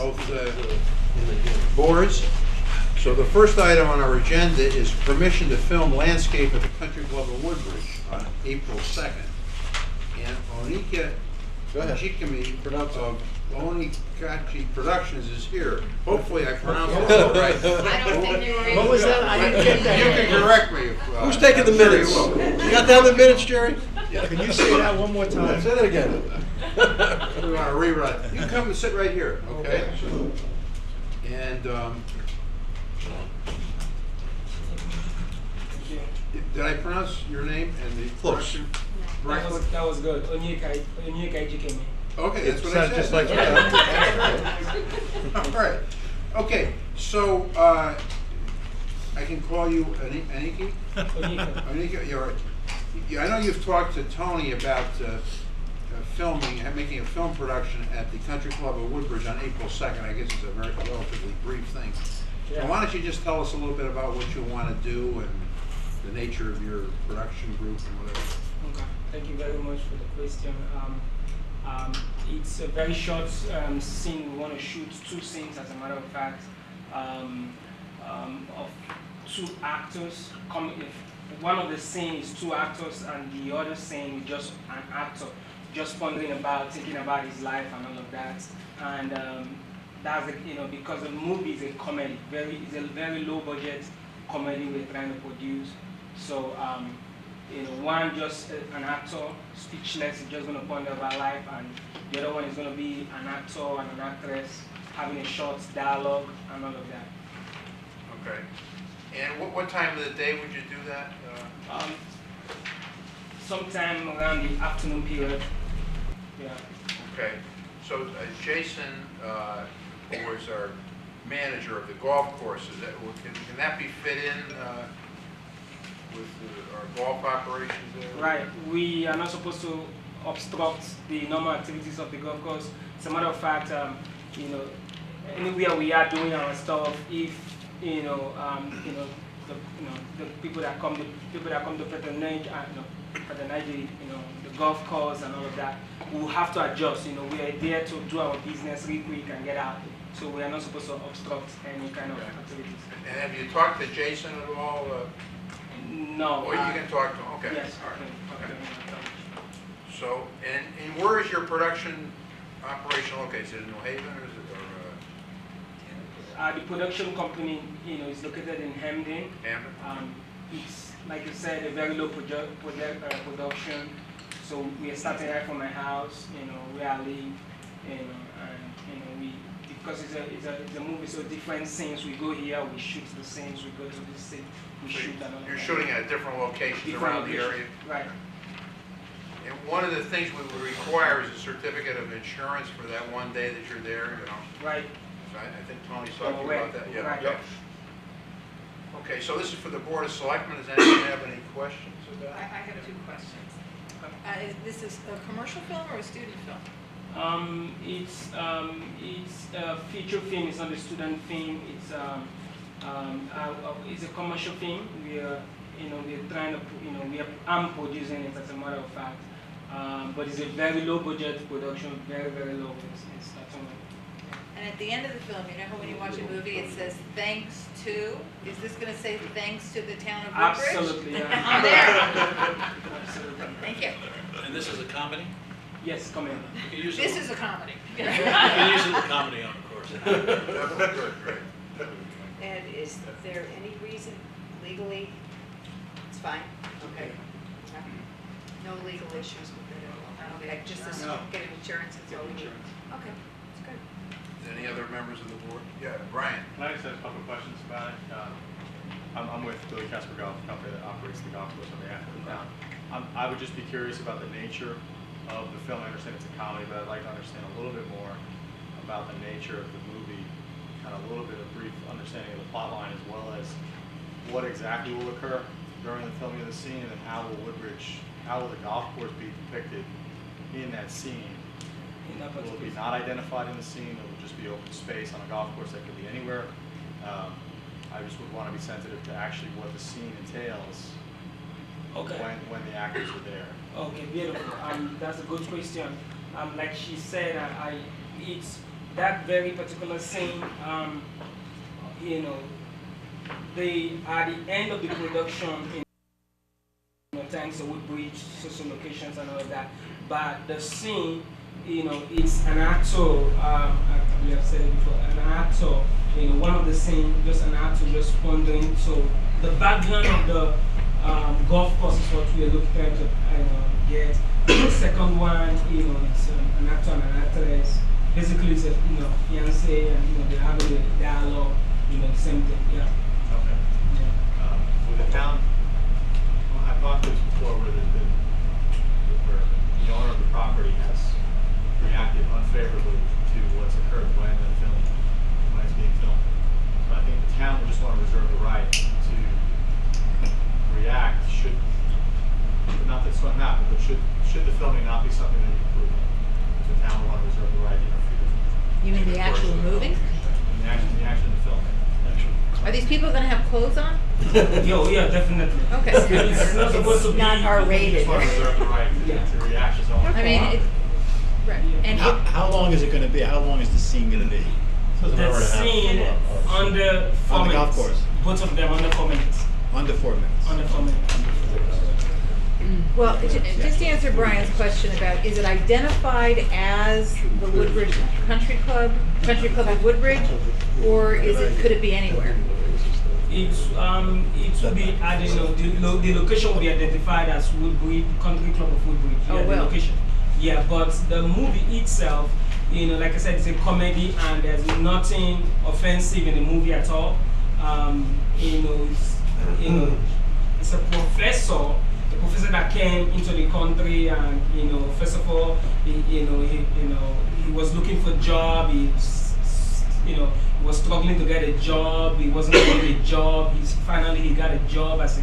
both boards. So the first item on our agenda is permission to film landscape at the Country Club of Woodbridge on April 2nd. And Onika Giglietti of Onikachi Productions is here. Hopefully I pronounced it right. I don't think you were. What was that? I didn't get that. You can correct me. Who's taking the minutes? You got down the minutes, Jerry? Can you say that one more time? Say that again. We want to rerun. You can come and sit right here, okay? And did I pronounce your name and the Close. right? That was good. Onyeka Ejikeme. Okay, that's what I Sounds said. just like All right. Okay, so I can call you Aniki? Onyeka. Anika, you're right. I know you've talked to Tony about making a film production at the Country Club of Woodbridge on April 2nd. I guess it's a relatively brief thing. Yeah. So why don't you just tell us a little bit about what you want to do and the nature of your production group and whatever. Okay. Thank you very much for the question. It's a very short scene. We want to shoot 2 scenes, as a matter of fact, of 2 actors. One of the scenes is 2 actors, and the other scene is just an actor, just pondering about, thinking about his life and all of that. And that's because the movie is a comedy. It's a very low budget comedy we're trying to produce. So one just an actor, speechless, is just going to ponder about life, and the other one is going to be an actor and an actress having a short dialogue and all of that. Okay. And what time of the day would you do that? Sometime around the afternoon period. Yeah. Okay. So Jason, who is our manager of the golf course, can that be fit in with our golf operations there? Right. We are not supposed to obstruct the normal activities of the golf course. As a matter of fact, anywhere we are doing our stuff, if the people that come to patronage, the golf course and all of that, we will have to adjust. We are there to do our business real quick and get out. So we are not supposed to obstruct any kind of activities. And have you talked to Jason at all? No. Or you can talk to him? Okay. Yes. All right. Okay. So, and where is your production operation located? Is it in New Haven or is it? The production company, is located in Hamden. Hamden? It's, like you said, a very low production. So we are starting right from my house, where I live, and because it's a movie, so different scenes. We go here, we shoot the scenes. We go to this scene, we shoot another. You're shooting at different locations around the area. Right. And one of the things we would require is a certificate of insurance for that one day that you're there. Right. I think Tony's talking about that. Yeah. Right. Yep. Okay, so this is for the Board of Selectmen. Does anyone have any questions about it? I have 2 questions. This is a commercial film or a student film? It's a feature film. It's not a student film. It's a commercial film. We're trying to I'm producing it, as a matter of fact. But it's a very low budget production, very low. It's And at the end of the film, how when you watch a movie it says thanks to, is this going to say thanks to the town of Woodbridge? Absolutely, yeah. I'm there. Absolutely. Thank you. And this is a comedy? Yes, come in. This is a comedy. You can use the comedy on, of course. Great. And is there any reason legally, it's fine, okay? No legal issues with it at all? Okay, just this, getting insurance and all insurance. Okay, that's good. Any other members of the board? Yeah, Brian. I just have a couple of questions about it. I'm with Billy Casper Golf Company that operates the golf course on behalf of the town. I would just be curious about the nature of the film. I understand it's a comedy, but I'd like to understand a little bit more about the nature of the movie, kind of a little bit of brief understanding of the plot line, as well as what exactly will occur during the filming of the scene, and how will the golf course be depicted in that scene? Will it be not identified in the scene? It will just be open space on a golf course that could be anywhere? I just would want to be sensitive to actually what the scene entails. Okay. When the actors are there. Okay, beautiful. That's a good question. Like she said, it's that very particular scene, they at the end of the production, thanks to Woodbridge, social locations and all of that, but the scene, it's an actor. We have said it before, an actor. One of the scenes, just an actor just wandering. So the background of the golf course is what we are looking to get. The second one, it's an actor and an actress. Basically, it's a fiance, and they're having a dialogue. The same thing. Yeah. Okay. Yeah. With the town, I've talked to this before where where the owner of the property has reacted unfavorably to what's occurred when it's being filmed. So I think the town would just want to reserve the right to react not that it's going to happen, but should the filming not be something that you approve of, if the town would want to reserve the right to interfere. You mean the actual movie? The action of the filming. Are these people gonna have clothes on? Yeah, definitely. Okay. It's not supposed to be Not R-rated. Just want to reserve the right to react as well. I mean, right. And How long is it gonna be? How long is the scene gonna be? The scene under 4 On the minutes. golf course? Both of them under 4 minutes. Under 4 minutes. Under 4 minutes. well, just to answer Brian's question about, is it identified as the Woodbridge Country Club of Woodbridge, or could it be anywhere? It will be added. The location will be identified as Woodbridge Country Club of Woodbridge. Oh, Yeah, well. the location. Yeah, but the movie itself, like I said, it's a comedy, and there's nothing offensive in the movie at all. It's a professor that came into the country, and first of all, he was looking for a job. He was struggling to get a job. He wasn't getting a job. Finally he got a job as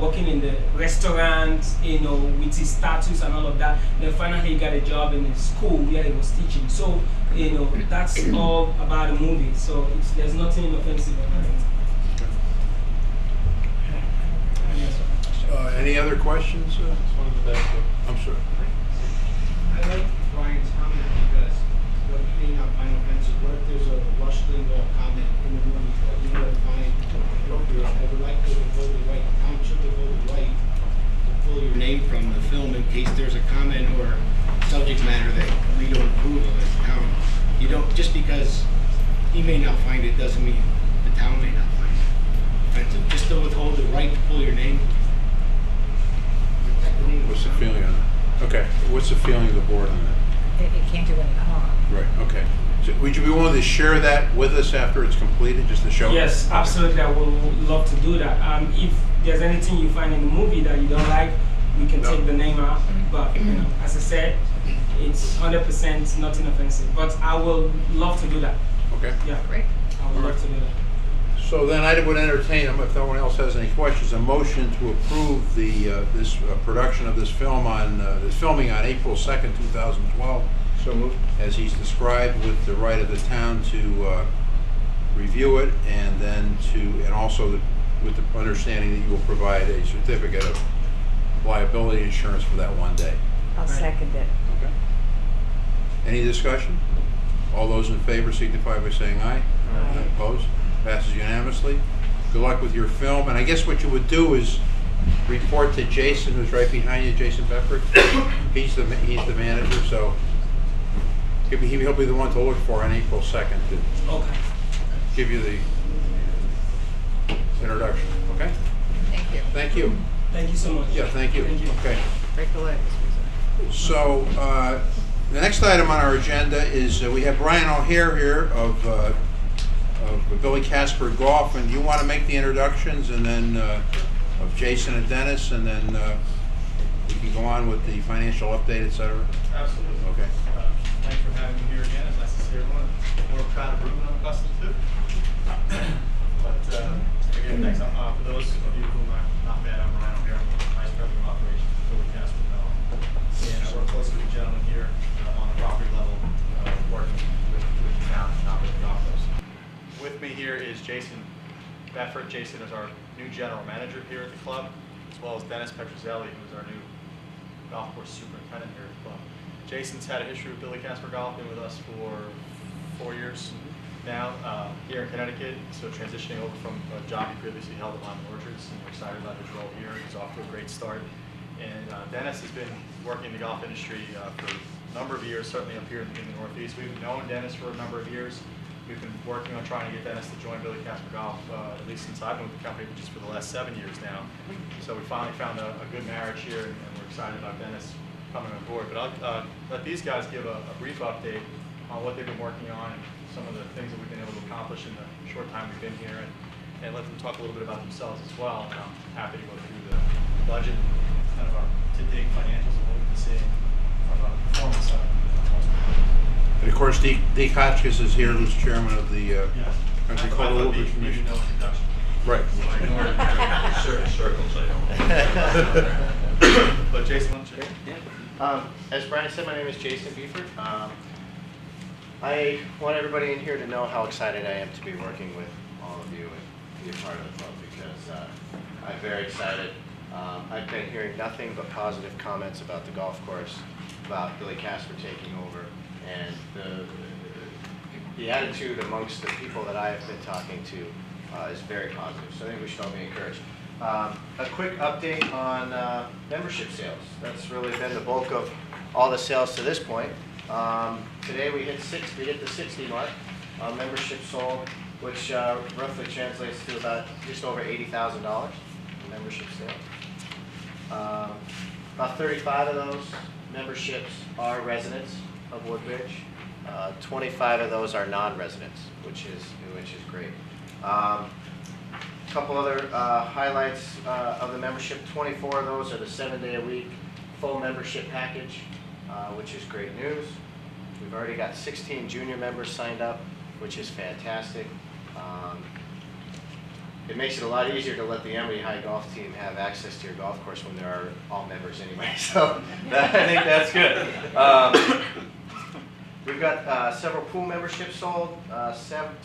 working in the restaurant, with his status and all of that. Then finally he got a job in a school where he was teaching. So that's all about the movie. So there's nothing offensive about it. Any other questions? I'm sorry. I like Brian's comment because what you may not find offensive, what if there's a Rush Limbaugh comment in the movie that you don't find appropriate? I would like to hold the right, the town should hold the right to pull your name from the film in case there's a comment or subject matter that we don't approve of as a town. You don't, just because he may not find it doesn't mean the town may not find it offensive. Just to withhold the right to pull your name. What's the feeling on that? Okay, what's the feeling of the board on that? It can't do any harm. Right, okay. So would you be willing to share that with us after it's completed, just to show? Yes, absolutely. I would love to do that. If there's anything you find in the movie that you don't like, we can take the name out. But as I said, it's 100% nothing offensive. But I will love to do that. Okay. Yeah, Great. I would love to do that. So then I would entertain them, if no one else has any questions, a motion to approve this production of this film this filming on April 2nd, 2012. So moved. As he's described, with the right of the town to review it, and then and also with the understanding that you will provide a certificate of liability insurance for that one day. I'll second it. Okay. Any discussion? All those in favor signify by saying aye. Aye. Opposed? Passes unanimously. Good luck with your film. And I guess what you would do is report to Jason, who's right behind you, Jason Bedford. He's the manager, so he'll be the one to look for on April 2nd to Okay. give you the introduction. Okay? Thank you. Thank you. Thank you so much. Yeah, thank you. Thank you. Okay. Break the legs. So the next item on our agenda is we have Brian O'Hare here of Billy Casper Golf, and you want to make the introductions, and then of Jason and Dennis, and then we can go on with the financial update, etc. Absolutely. Okay. Thanks for having me here again. It's nice to see everyone. More proud of room than I'm accustomed to. But again, thanks. For those of you who are not met, I'm Brian O'Hare, Vice President of Operations for Billy Casper Golf. And I work closely with the gentleman here on the property level, working with the town and operating the golf course. With me here is Jason Bedford. Jason is our new general manager here at the club, as well as Dennis Petrozelli, who is our new golf course superintendent here at the club. Jason's had a history with Billy Casper Golf, been with us for 4 years now here in Connecticut, so transitioning over from a job he previously held at Lyman Orchards, and we're excited about his role here. He's off to a great start. And Dennis has been working in the golf industry for a number of years, certainly up here in the Northeast. We've known Dennis for a number of years. We've been working on trying to get Dennis to join Billy Casper Golf, at least since I've been with the company, which is for the last 7 years now. So we finally found a good marriage here, and we're excited about Dennis coming on board. But I'll let these guys give a brief update on what they've been working on and some of the things that we've been able to accomplish in the short time we've been here, and let them talk a little bit about themselves as well. And I'm happy to go through the budget, kind of our to-date financials of what we've been seeing on the performance side. And of course, Dee Hotchkiss is here, who's chairman of the Country Club of Woodbridge Commission. No introduction. Right. So I know in certain circles I don't. But Jason, why don't you? As Brian said, my name is Jason Beeford. I want everybody in here to know how excited I am to be working with all of you and be a part of the club, because I'm very excited. I've been hearing nothing but positive comments about the golf course, about Billy Casper taking over, and the attitude amongst the people that I have been talking to is very positive. So I think we should all be encouraged. A quick update on membership sales. That's really been the bulk of all the sales to this point. Today we hit the 60 mark. Membership sold, which roughly translates to about just over $80,000 in membership sales. About 35 of those memberships are residents of Woodbridge. 25 of those are non-residents, which is great. Couple other highlights of the membership. 24 of those are the 7-day-a-week full membership package, which is great news. We've already got 16 junior members signed up, which is fantastic. It makes it a lot easier to let the Emory High golf team have access to your golf course when there are all members anyway, so I think that's good. We've got several pool memberships sold, seven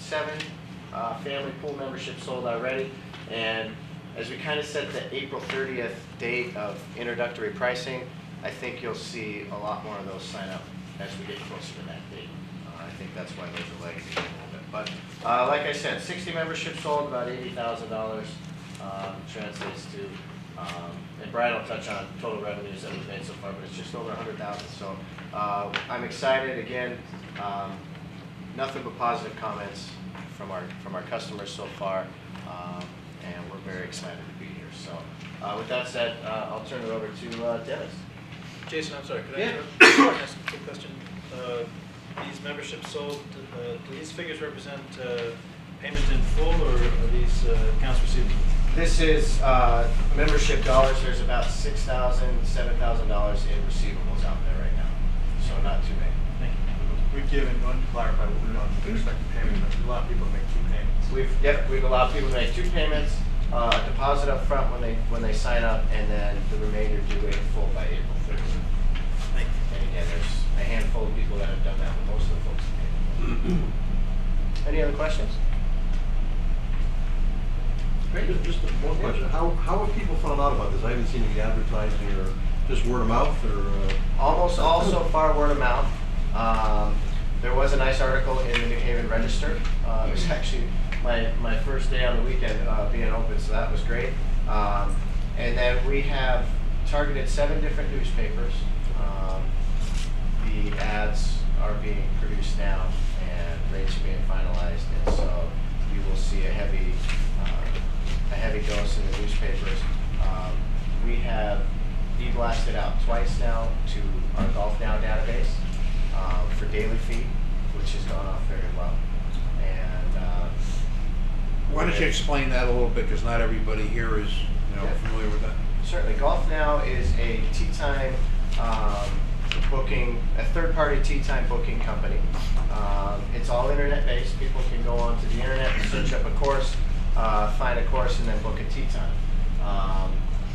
family pool memberships sold already, and as we kind of set the April 30th date of introductory pricing, I think you'll see a lot more of those sign up as we get closer to that date. I think that's why those are lagging a little bit. But like I said, 60 memberships sold, about $80,000 translates to, and Brian will touch on total revenues that we've made so far, but it's just over 100,000. So I'm excited again. Nothing but positive comments from our customers so far, and we're very excited to be here. So with that said, I'll turn it over to Dennis. Jason, I'm sorry, could I ask a quick question? These memberships sold, do these figures represent payment in full, or are these accounts receivable? This is membership dollars. There's about $6,000, $7,000 in receivables out there right now, so not too many. Thank you. We've given, I want to clarify what we're doing with respect to payments. We allow people to make 2 payments. We've allowed people to make 2 payments, a deposit up front when they sign up, and then the remainder due in full by April 30th. Thank you. And again, there's a handful of people that have done that, but most of the folks have paid. Any other questions? Great. Just one question. How have people found out about this? I haven't seen any advertising or just word of mouth or. Almost all so far word of mouth. There was a nice article in the New Haven Register. It was actually my first day on the weekend being open, so that was great. And then we have targeted 7 different newspapers. The ads are being produced now, and rates are being finalized, and so you will see a heavy dose in the newspapers. We have e-blasted out twice now to our Golf Now database for daily feed, which has gone off very well. And Why don't you explain that a little bit, because not everybody here is familiar with that. Certainly. Golf Now is a tee time booking, a third-party tee time booking company. It's all internet-based. People can go onto the internet and search up a course, find a course, and then book a tee time.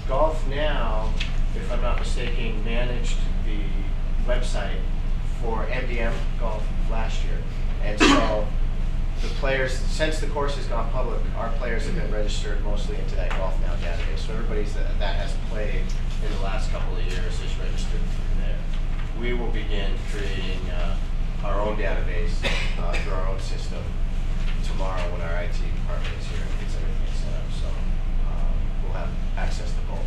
Golf Now, if I'm not mistaken, managed the website for MDM Golf last year, and so the players, since the course has gone public, our players have been registered mostly into that Golf Now database. So everybody that has played in the last couple of years is registered through there. We will begin creating our own database through our own system tomorrow when our IT department is here and gets everything set up. So we'll have access to both.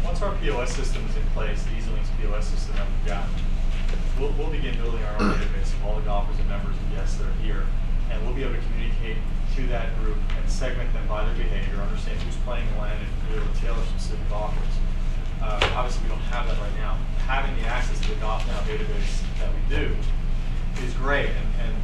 Once our POS system is in place, the EasyLinks POS system that we've got, we'll begin building our own database of all the golfers and members and guests that are here. And we'll be able to communicate to that group and segment them by their behavior, understand who's playing when, and be able to tailor specific offers. Obviously, we don't have that right now. Having the access to the Golf Now database that we do is great, and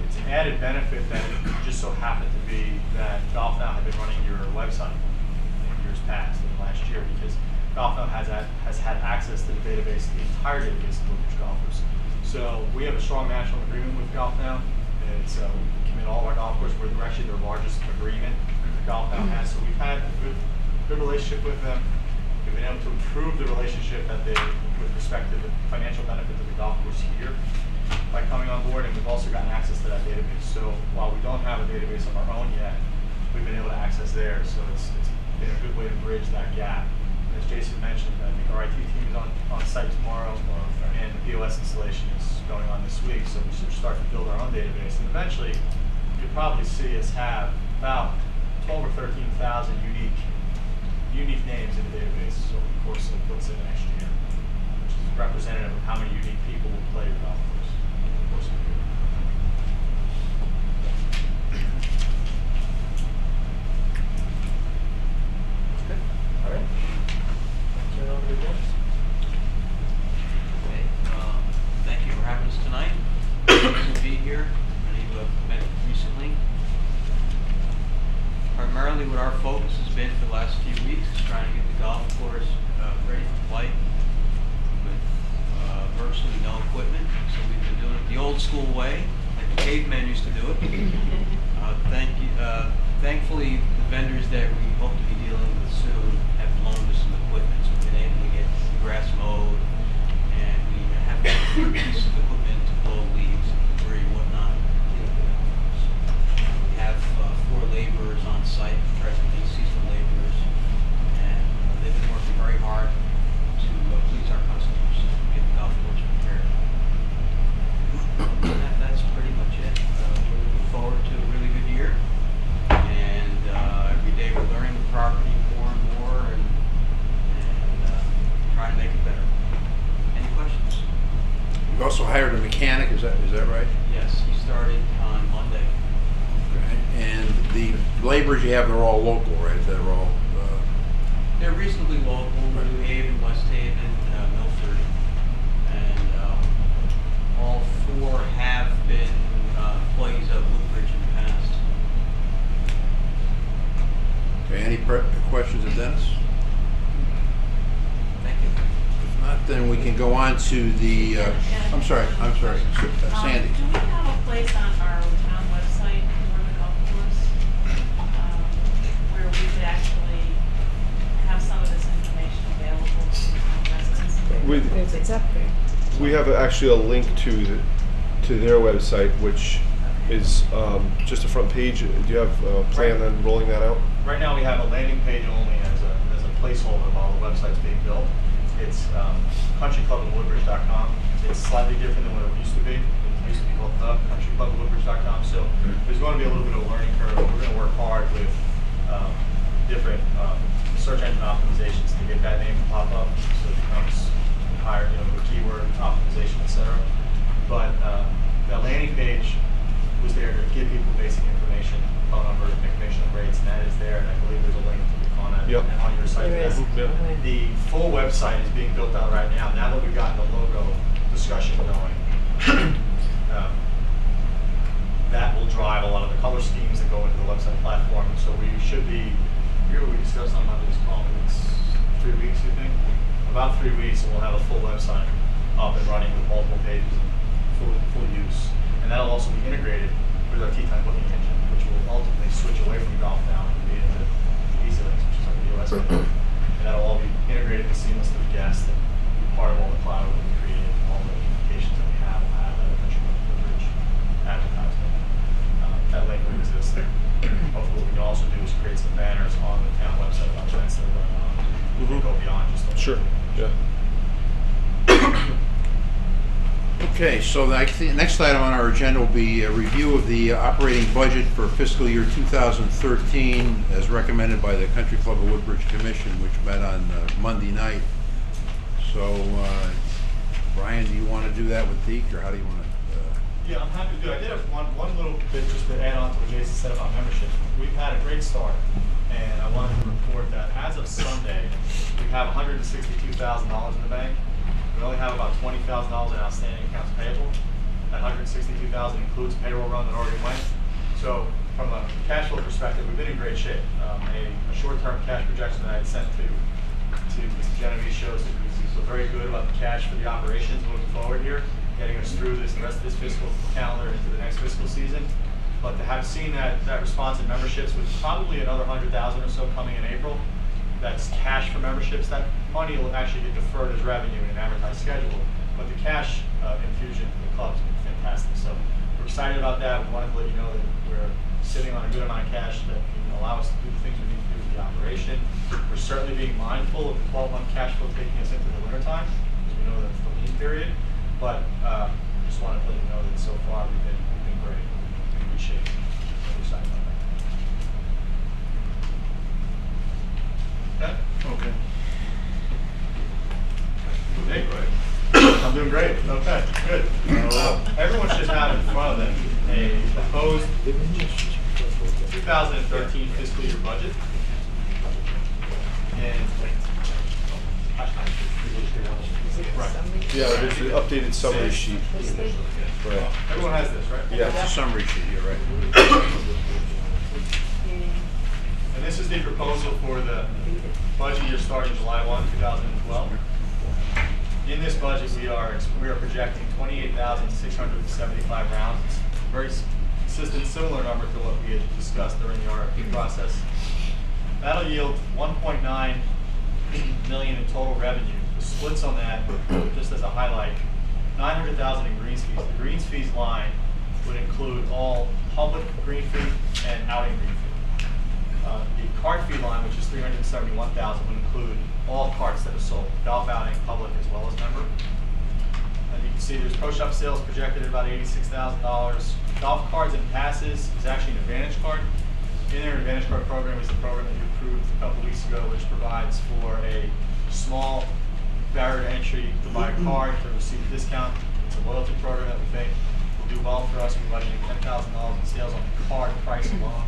it's an added benefit that it just so happened to be that Golf Now had been running your website in years past, in the last year, because Golf Now has had access to the database, the entire database of Woodbridge golfers. So we have a strong national agreement with Golf Now. It's we commit all of our golf courses. We're actually their largest agreement that Golf Now has. So we've had a good relationship with them. We've been able to improve the relationship that they, with respect to the financial benefit to the golf course here by coming on board, and we've also gotten access to that database. So while we don't have a database of our own yet, we've been able to access theirs. So it's been a good way to bridge that gap. As Jason mentioned, I think our IT team is on site tomorrow, and the POS installation is going on this week. So we should start to build our own database, and eventually you'll probably see us have about 12 or 13,000 unique names in the database over the course of, let's say, the next year, which is representative of how many unique people will play the golf course over the course of the year. Okay. All right. Turn it over to Dennis. Okay, thank you for having us tonight. Pleased to be here. Many of you have met recently. Primarily what our focus has been for the last few weeks is trying to get the golf course ready for play with virtually no equipment. So we've been doing it the old school way, like the cavemen used to do it. Thankfully, the vendors that we hope to be dealing with soon have loaned us some equipment, so we've been able to get the grass mowed, and we have a few pieces of equipment to blow leaves, debris, whatnot. We have 4 laborers on site, presently seasonal laborers, and they've been working very hard to please our customers and get the golf course prepared. That's pretty much it. We're looking forward to a really good year, and every day we're learning the property more and more, and trying to make it better. Any questions? You've also hired a mechanic, is that right? Yes, he started on Monday. Okay. And the laborers you have, they're all local, right? They're all... They're reasonably local, New Haven, West Haven, Milford, and all 4 have been employees of Woodbridge in the past. Okay, any questions of Dennis? Thank you. If not, then we can go on to the, I'm sorry, Sandy. Do we have a place on our town website for the golf course where we could actually have some of this information available to town residents? It's up there. We have actually a link to their website, which is just a front page. Do you have a plan on rolling that out? Right now we have a landing page only as a placeholder while the website's being built. It's countryclubofwoodbridge.com. It's slightly different than what it used to be. It used to be called the countryclubofwoodbridge.com. So there's going to be a little bit of a learning curve. We're going to work hard with different search engine optimizations to get that name to pop up, so it becomes higher, the keyword optimization, etc. But that landing page was there to give people basic information, phone number, information on rates, and that is there. And I believe there's a link on your site. There is. The full website is being built out right now. Now that we've gotten the logo discussion going, that will drive a lot of the color schemes that go into the website platform. And so we should be, here we discussed on Monday's call, it's 3 weeks, you think? About 3 weeks, and we'll have a full website up and running with multiple pages and full use. And that'll also be integrated with our Tee Time booking engine, which will ultimately switch away from Golf Now and be into EasyLinks, which is our POS engine. And that'll all be integrated and seamless to the guest, and be part of all the cloud that we created, all the communications that we have will have that Country Club of Woodbridge advertisement. That link will exist there. Hopefully what we can also do is create some banners on the town website about events that are going on. We can go beyond just the Sure. Yeah. Okay, so the next item on our agenda will be a review of the operating budget for fiscal year 2013 as recommended by the Country Club of Woodbridge Commission, which met on Monday night. So, Brian, do you want to do that with Deke, or how do you want to? Yeah, I'm happy to do it. I did have one little bit just to add on to what Jason said about membership. We've had a great start, and I wanted to report that as of Sunday, we have $162,000 in the bank. We only have about $20,000 in outstanding accounts payable. That $162,000 includes payroll run that already went. So from a cash flow perspective, we've been in great shape. A short-term cash projection that I had sent to Mr. Genovese shows that we feel very good about the cash for the operations moving forward here, getting us through the rest of this fiscal calendar into the next fiscal season. But to have seen that response in memberships with probably another 100,000 or so coming in April, that's cash for memberships. That money will actually get deferred as revenue in an amortized schedule. But the cash infusion for the club's been fantastic. So we're excited about that. We wanted to let you know that we're sitting on a good amount of cash that can allow us to do the things we need to do with the operation. We're certainly being mindful of the 12-month cash flow taking us into the wintertime, because we know that's the lean period. But just wanted to let you know that so far we've been great. We're in good shape. We're excited about that. Okay. Okay. Hey, great. I'm doing great. Okay, good. Everyone should have in front of them a proposed 2013 fiscal year budget. And Yeah, there's an updated summary sheet. Right. Everyone has this, right? Yeah. It's a summary sheet here, right? And this is the proposal for the budget year starting July 1, 2012. In this budget, we are projecting 28,675 rounds. It's a very consistent, similar number to what we had discussed during the RFP process. That'll yield 1.9 million in total revenue. The splits on that, just as a highlight, 900,000 in greens fees. The greens fees line would include all public green fee and outing green fee. The cart fee line, which is 371,000, would include all carts that are sold, golf outing, public, as well as member. And you can see there's pro shop sales projected at about $86,000. Golf cards and passes is actually an Advantage card. In their Advantage card program is the program that you approved a couple weeks ago, which provides for a small barrier to entry to buy a card to receive a discount. It's a loyalty program that we think will do well for us. We're budgeting $10,000 in sales on the card price alone.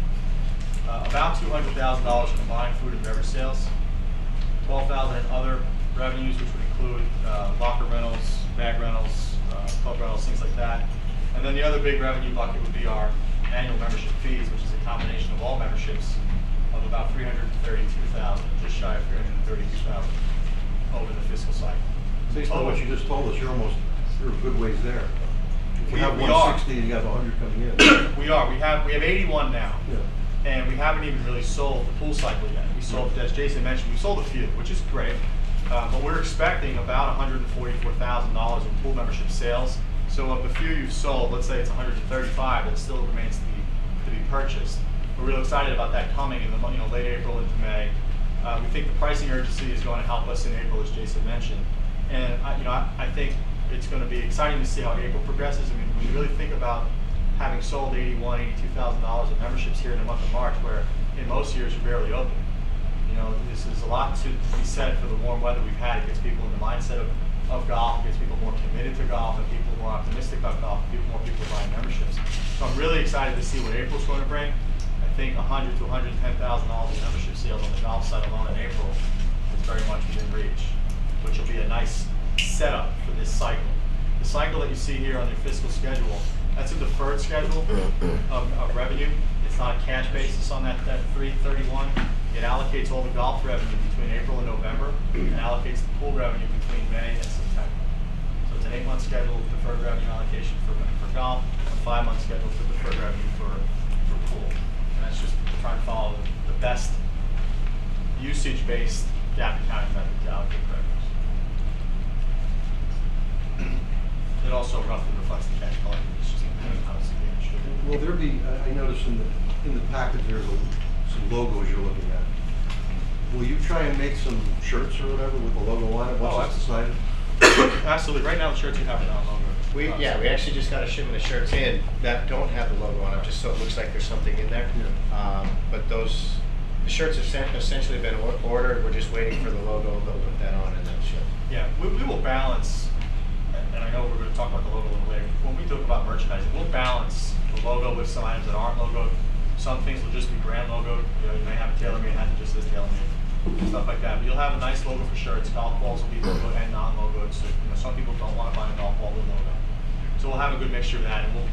About $200,000 combined food and beverage sales. $12,000 in other revenues, which would include locker rentals, bag rentals, club rentals, things like that. And then the other big revenue bucket would be our annual membership fees, which is a combination of all memberships of about $332,000, just shy of $332,000 over the fiscal cycle. Based on what you just told us, you're a good ways there. If you have We 160 and you have 100 coming in. We are. We have 81 now. Yeah. And we haven't even really sold the pool cycle yet. We sold, as Jason mentioned, we sold a few, which is great. But we're expecting about $144,000 in pool membership sales. So of the few you've sold, let's say it's 135, that still remains to be purchased. We're real excited about that coming in the late April into May. We think the pricing urgency is going to help us in April, as Jason mentioned. And I think it's going to be exciting to see how April progresses. I mean, when you really think about having sold $82,000 in memberships here in the month of March, where in most years you're barely open. This is a lot to be said for the warm weather we've had. It gets people in the mindset of golf, it gets people more committed to golf, and people more optimistic about golf, and more people buying memberships. So I'm really excited to see what April's going to bring. I think $100,000 to $110,000 in membership sales on the golf side alone in April is very much within reach, which will be a nice setup for this cycle. The cycle that you see here on your fiscal schedule, that's a deferred schedule of revenue. It's not a cash basis on that 331. It allocates all the golf revenue between April and November and allocates the pool revenue between May and September. So it's an 8-month schedule of deferred revenue allocation for golf, a 5-month schedule for deferred revenue for pool. And that's just trying to follow the best usage-based gap accounting method to allocate revenues. It also roughly reflects the cash collected. It's just how it's being distributed. Will there be, I noticed in the package there's some logos you're looking at. Will you try and make some shirts or whatever with the logo on it once it's decided? Absolutely. Right now the shirts you have are not logo. We actually just got a shipment of shirts in that don't have the logo on it, just so it looks like there's something in there. But the shirts have essentially been ordered. We're just waiting for the logo. They'll put that on and then ship. Yeah, we will balance, and I know we're going to talk about the logo a little later. When we talk about merchandising, we'll balance the logo with some items that aren't logoed. Some things will just be brand logoed. You know, you may have a TaylorMade hat that just says TaylorMade, stuff like that. But you'll have a nice logo for shirts. Golf balls will be logoed and non-logoed. So some people don't want to buy a golf ball with logo. So we'll have a good mixture of that, and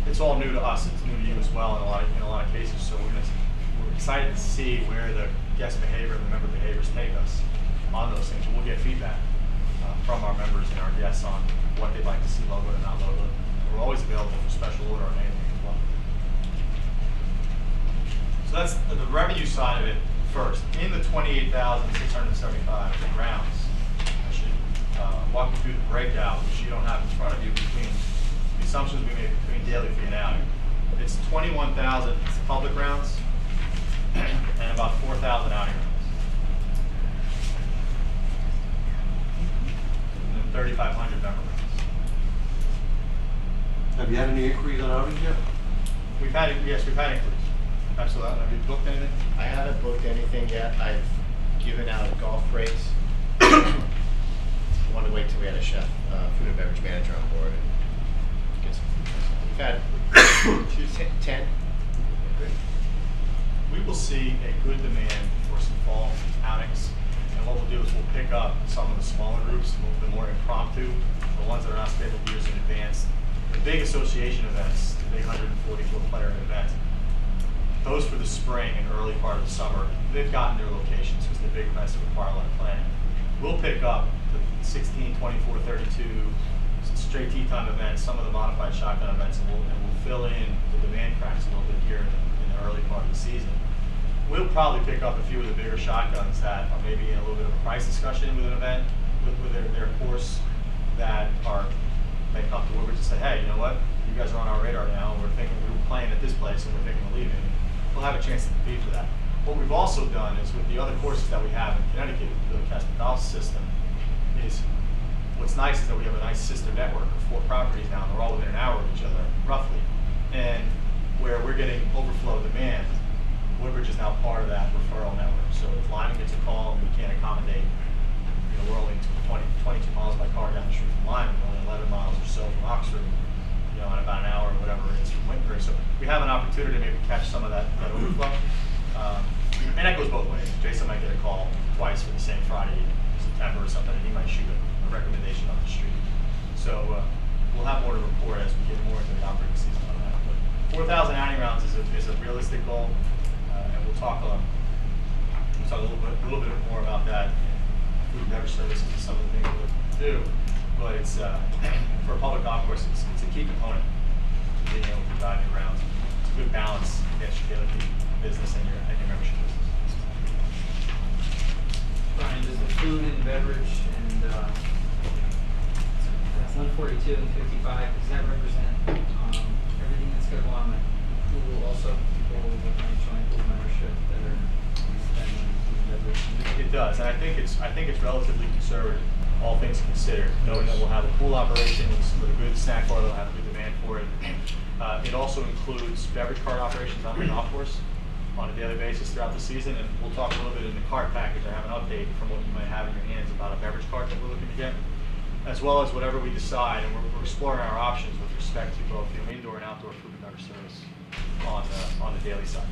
it's all new to us. It's new to you as well in a lot of cases. So we're excited to see where the guest behavior and the member behaviors take us on those things. And we'll get feedback from our members and our guests on what they'd like to see logoed and not logoed. We're always available for special order on anything as well. So that's the revenue side of it first. In the 28,675 rounds, I should walk you through the breakout, which you don't have in front of you, between the assumptions we made between daily fee and outing. It's 21,000 public rounds and about 4,000 outing rounds. And then 3,500 member rounds. Have you had any inquiries on outings yet? Yes, we've had inquiries. Absolutely. Have you booked anything? I haven't booked anything yet. I've given out golf rates. I wanted to wait till we had a chef, food and beverage manager on board and get some food. We've had 10. We will see a good demand for some fall outings, and what we'll do is we'll pick up some of the smaller groups, the more impromptu, the ones that are not scheduled years in advance. The big association events, the big 144 player events, those for the spring and early part of the summer, they've gotten their locations because they're big events that require a lot of planning. We'll pick up the 16, 24, 32 straight tee time events, some of the modified shotgun events, and we'll fill in the demand cracks a little bit here in the early part of the season. We'll probably pick up a few of the bigger shotguns that are maybe in a little bit of a price discussion with an event, with their course, that may come to Woodbridge and say, hey, you know what, you guys are on our radar now, and we were playing at this place and we're thinking of leaving. We'll have a chance to compete for that. What we've also done is with the other courses that we have in Connecticut, the Casper Golf system, is what's nice is that we have a nice sister network of 4 properties now, and they're all within an hour of each other, roughly. And where we're getting overflow demand, Woodbridge is now part of that referral network. So if Lyman gets a call and we can't accommodate, we're only 22 miles by car down the street from Lyman, we're only 11 miles or so from Oxford, in about an hour or whatever it is from Winthrop. So we have an opportunity to maybe catch some of that overflow. And that goes both ways. Jason might get a call twice for the same Friday in September or something, and he might shoot a recommendation on the street. So we'll have more to report as we get more into the operating season on that. But 4,000 outing rounds is a realistic goal, and we'll talk a little bit more about that. Food and beverage services is some of the things we'll do, but it's for a public golf course, it's a key component to being able to drive your rounds. It's a good balance against your daily business and your membership business. Brian, does the food and beverage and 142 and 55, does that represent everything that's going to go on the pool, also people with joint pool membership that are spending food and beverage? It does, and I think it's relatively conservative, all things considered, knowing that we'll have a pool operation with a good snack bar, they'll have a good demand for it. It also includes beverage cart operations on the golf course on a daily basis throughout the season, and we'll talk a little bit in the cart package. I have an update from what you might have in your hands about a beverage cart that we're looking to get, as well as whatever we decide, and we're exploring our options with respect to both indoor and outdoor food and beverage service on the daily side.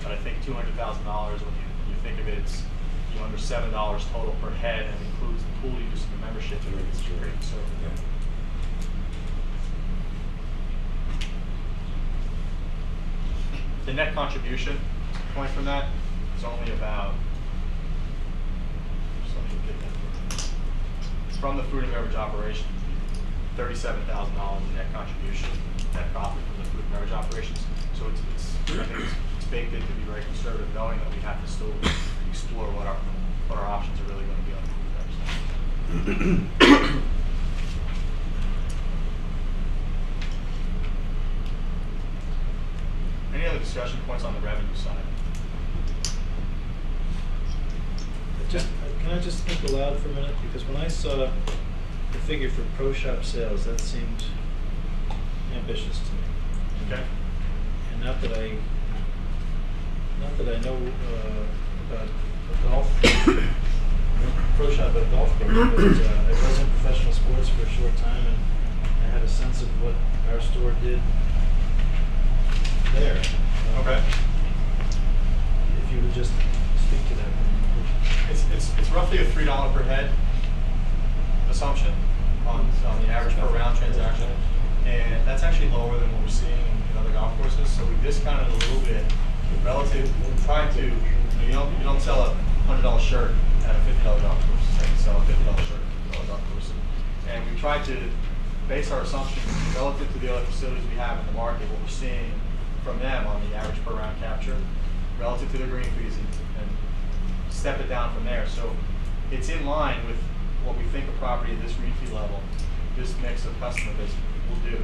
But I think $200,000, when you think of it, it's under $7 total per head, and it includes the pool use and the membership. It's pretty conservative. The net contribution point from that is only about, from the food and beverage operation, $37,000 in net contribution, net profit from the food and beverage operations. So I think it's baked in to be very conservative, knowing that we have to still explore what our options are really going to be on the food and beverage side. Any other discussion points on the revenue side? Can I just think aloud for a minute? Because when I saw the figure for pro shop sales, that seems ambitious to me. Okay. And not that I know about a golf, pro shop at a golf course, but I was in professional sports for a short time, and I had a sense of what our store did there. Okay. If you would just speak to that. It's roughly a $3 per head assumption on the average per round transaction, and that's actually lower than what we're seeing in other golf courses. So we discounted a little bit relative. We're trying to, you don't sell a $100 shirt at a $50 golf course. You sell a $50 shirt at a $50 golf course, and we tried to base our assumptions relative to the other facilities we have in the market, what we're seeing from them on the average per round capture relative to their green fees, and step it down from there. So it's in line with what we think a property at this green fee level, this mix of customer base will do.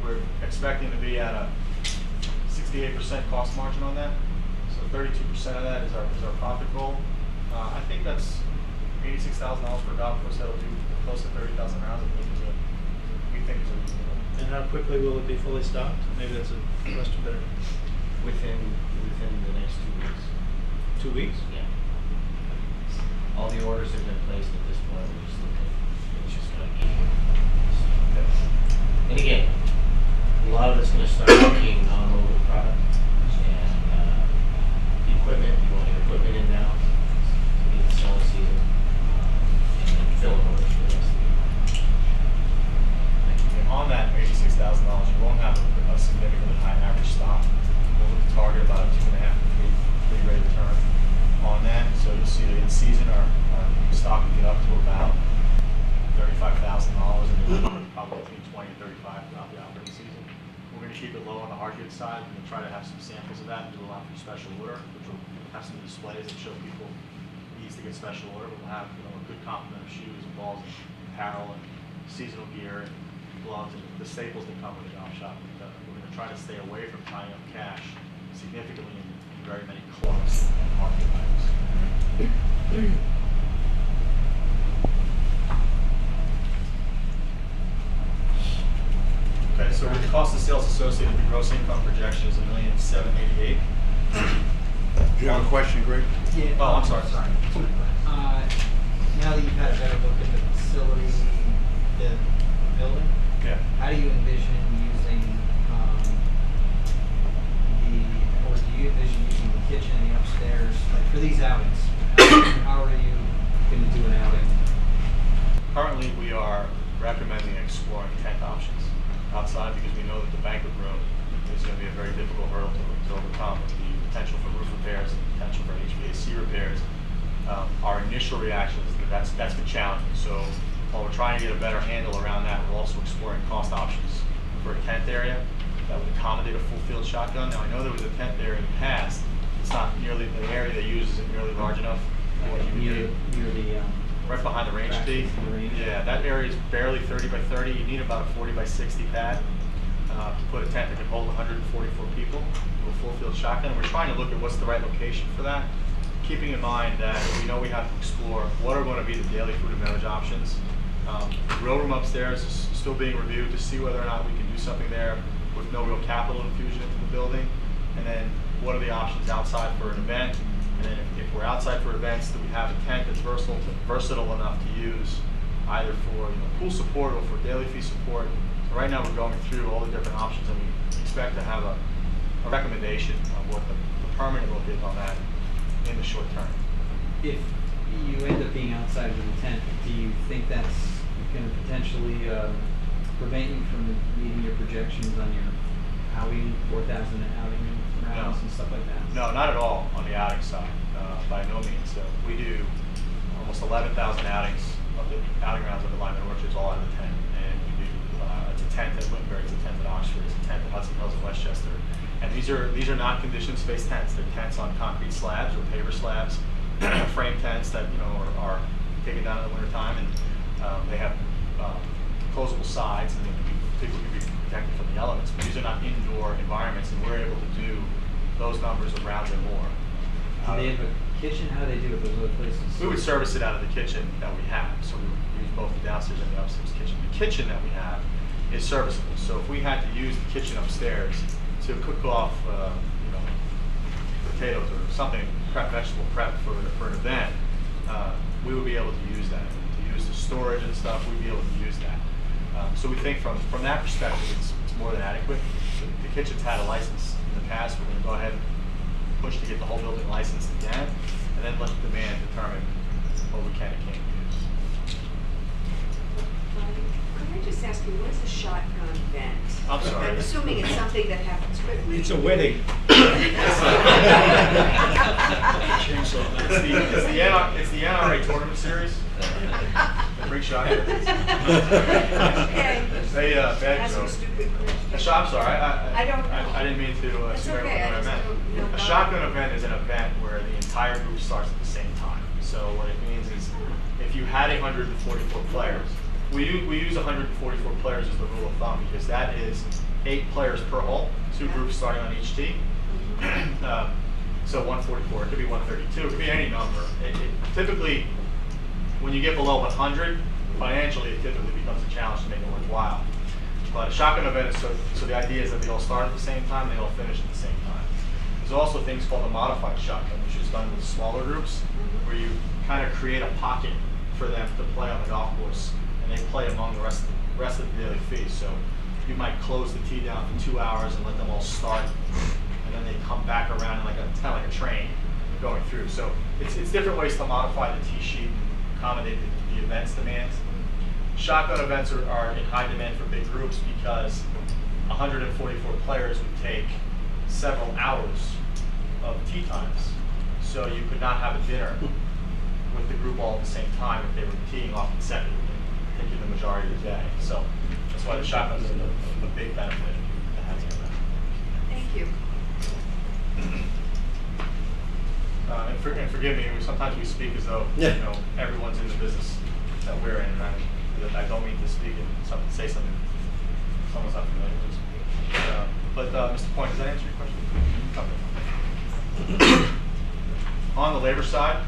We're expecting to be at a 68% cost margin on that. So 32% of that is our profit goal. I think that's $86,000 per golf course. That'll do close to 30,000 rounds. We think is a reasonable. And how quickly will it be fully stocked? Maybe that's a question better. Within the next 2 weeks. 2 weeks? Yeah. All the orders have been placed at this point. We're just looking. It's just going to keep. And again, a lot of it's going to start being non-loaded product, and the equipment. You want your equipment in now to get the selling season, and then filling orders for the rest of the year. And on that $86,000, you won't have a significantly high average stock. We'll target about a 2.5 to 3 rate of return on that. So you'll see that in season our stock will get up to about $35,000, and then probably between 20 and 35 throughout the operating season. We're going to keep it low on the hard goods side. We're going to try to have some samples of that and do a lot for special order, which will have some displays that show people ease to get special order. We'll have a good complement of shoes and balls and apparel and seasonal gear and gloves and the staples that come with a golf shop. We're going to try to stay away from tying up cash significantly in very many clubs and market items. Okay, so with the cost of sales associated with the gross income projection is $1,788,000. Do you have a question, Greg? Yeah. Oh, I'm sorry. Now that you've had a better look at the facility, the building, Yeah. how do you envision using or do you envision using the kitchen and the upstairs, like for these outings? How are you going to do an outing? Currently, we are recommending exploring tent options outside because we know that the banquet room is going to be a very difficult hurdle to overcome with the potential for roof repairs and potential for HVAC repairs. Our initial reaction is that that's been challenging. So while we're trying to get a better handle around that, we're also exploring cost options for a tent area that would accommodate a full field shotgun. Now I know there was a tent there in the past. It's not nearly, the area they use isn't nearly large enough for what you would do. Near the Right behind the range tee. Yeah, that area is barely 30 by 30. You need about a 40 by 60 pad to put a tent that can hold 144 people with a full field shotgun. We're trying to look at what's the right location for that, keeping in mind that we know we have to explore what are going to be the daily food and beverage options. The grill room upstairs is still being reviewed to see whether or not we can do something there with no real capital infusion into the building. And then what are the options outside for an event? And then if we're outside for events, do we have a tent that's versatile enough to use either for pool support or for daily fee support? So right now we're going through all the different options, and we expect to have a recommendation of what the permanent look is on that in the short term. If you end up being outside with a tent, do you think that's going to potentially prevent you from meeting your projections on your outing, 4,000 outing rounds and stuff like that? No, not at all on the outing side, by no means. We do almost 11,000 outings of the outing rounds of the Lyman Orchards all out of the tent. And we do, it's a tent at Wittenberg, it's a tent at Oxford, it's a tent at Hudson Hills and Westchester. And these are not conditioned space tents. They're tents on concrete slabs or paver slabs, frame tents that are taken down in the wintertime, and they have closable sides, and people can be protected from the elements. But these are not indoor environments, and we're able to do those numbers of rounds and more Do they have a kitchen? How do they do it? Those other places? We would service it out of the kitchen that we have. So we would use both the downstairs and the upstairs kitchen. The kitchen that we have is serviceable. So if we had to use the kitchen upstairs to cook off, you know, potatoes or something, vegetable prep for an event, we would be able to use that. To use the storage and stuff, we'd be able to use that. So we think from that perspective, it's more than adequate. The kitchen's had a license in the past. We're going to go ahead and push to get the whole building licensed again, and then let the demand determine what we can and can't use. Could I just ask you, what is a shotgun vent? I'm sorry. I'm assuming it's something that happens quickly. It's a wedding. It's the NRA tournament series. The big shotgun. Okay. They bad Ask joke. a stupid question. I'm sorry. I don't know. I didn't mean to It's assume okay, what I I just meant. don't know A about shotgun it. event is an event where the entire group starts at the same time. So what it means is, if you had 144 players, we use 144 players as the rule of thumb, because that is 8 players per hole, 2 groups starting on each tee. So 144, it could be 132, it could be any number. Typically, when you get below 100, financially it typically becomes a challenge to make it worthwhile. But a shotgun event is so the idea is that they all start at the same time, they all finish at the same time. There's also things called a modified shotgun, which is done with smaller groups, where you kind of create a pocket for them to play on the golf course, and they play among the rest of the daily fees. So you might close the tee down for 2 hours and let them all start, and then they come back around like a train going through. So it's different ways to modify the tee sheet and accommodate the event's demands. Shotgun events are in high demand for big groups because 144 players would take several hours of tee times. So you could not have a dinner with the group all at the same time if they were teeing off consecutively, taking the majority of the day. So that's why the shotgun is a big benefit to having an event. Thank you. And forgive me, sometimes we speak as though everyone's in the business that we're in, and I don't mean to speak and say something someone's not familiar with. But Mr. Point, does that answer your question? Okay. On the labor side,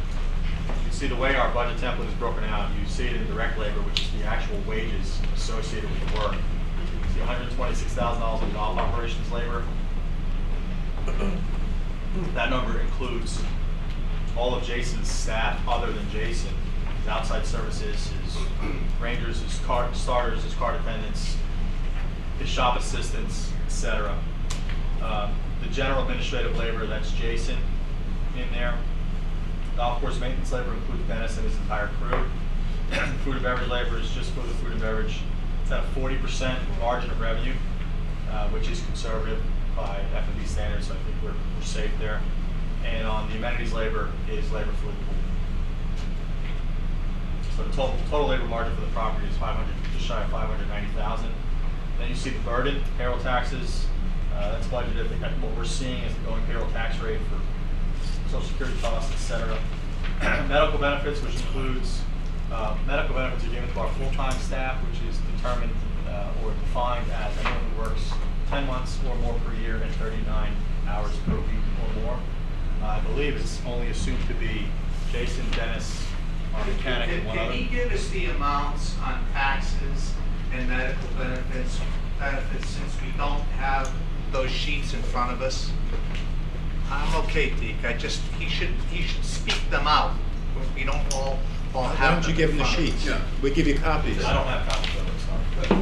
you can see the way our budget template is broken out. You see it in direct labor, which is the actual wages associated with the work. You see $126,000 in golf operations labor. That number includes all of Jason's staff other than Jason. His outside services, his rangers, his cart starters, his cart attendants, his shop assistants, etc. The general administrative labor, that's Jason in there. Golf course maintenance labor includes Dennis and his entire crew. Food and beverage labor is just for the food and beverage. It's at a 40% margin of revenue, which is conservative by F&B standards, so I think we're safe there. And on the amenities labor is labor for the pool. So the total labor margin for the property is just shy of $590,000. Then you see the burden, payroll taxes. That's budgeted. What we're seeing is the going payroll tax rate for Social Security costs, etc. Medical benefits, which includes medical benefits are given to our full-time staff, which is determined or defined as anyone who works 10 months or more per year and 39 hours per week or more. I believe it's only assumed to be Jason, Dennis, our mechanic, and one other. Can you give us the amounts on taxes and medical benefits since we don't have those sheets in front of us? I'm okay, Deke. He should speak them out. We don't all Why have don't you give them the sheets? Yeah. We give you copies. I don't have copies of it, sorry.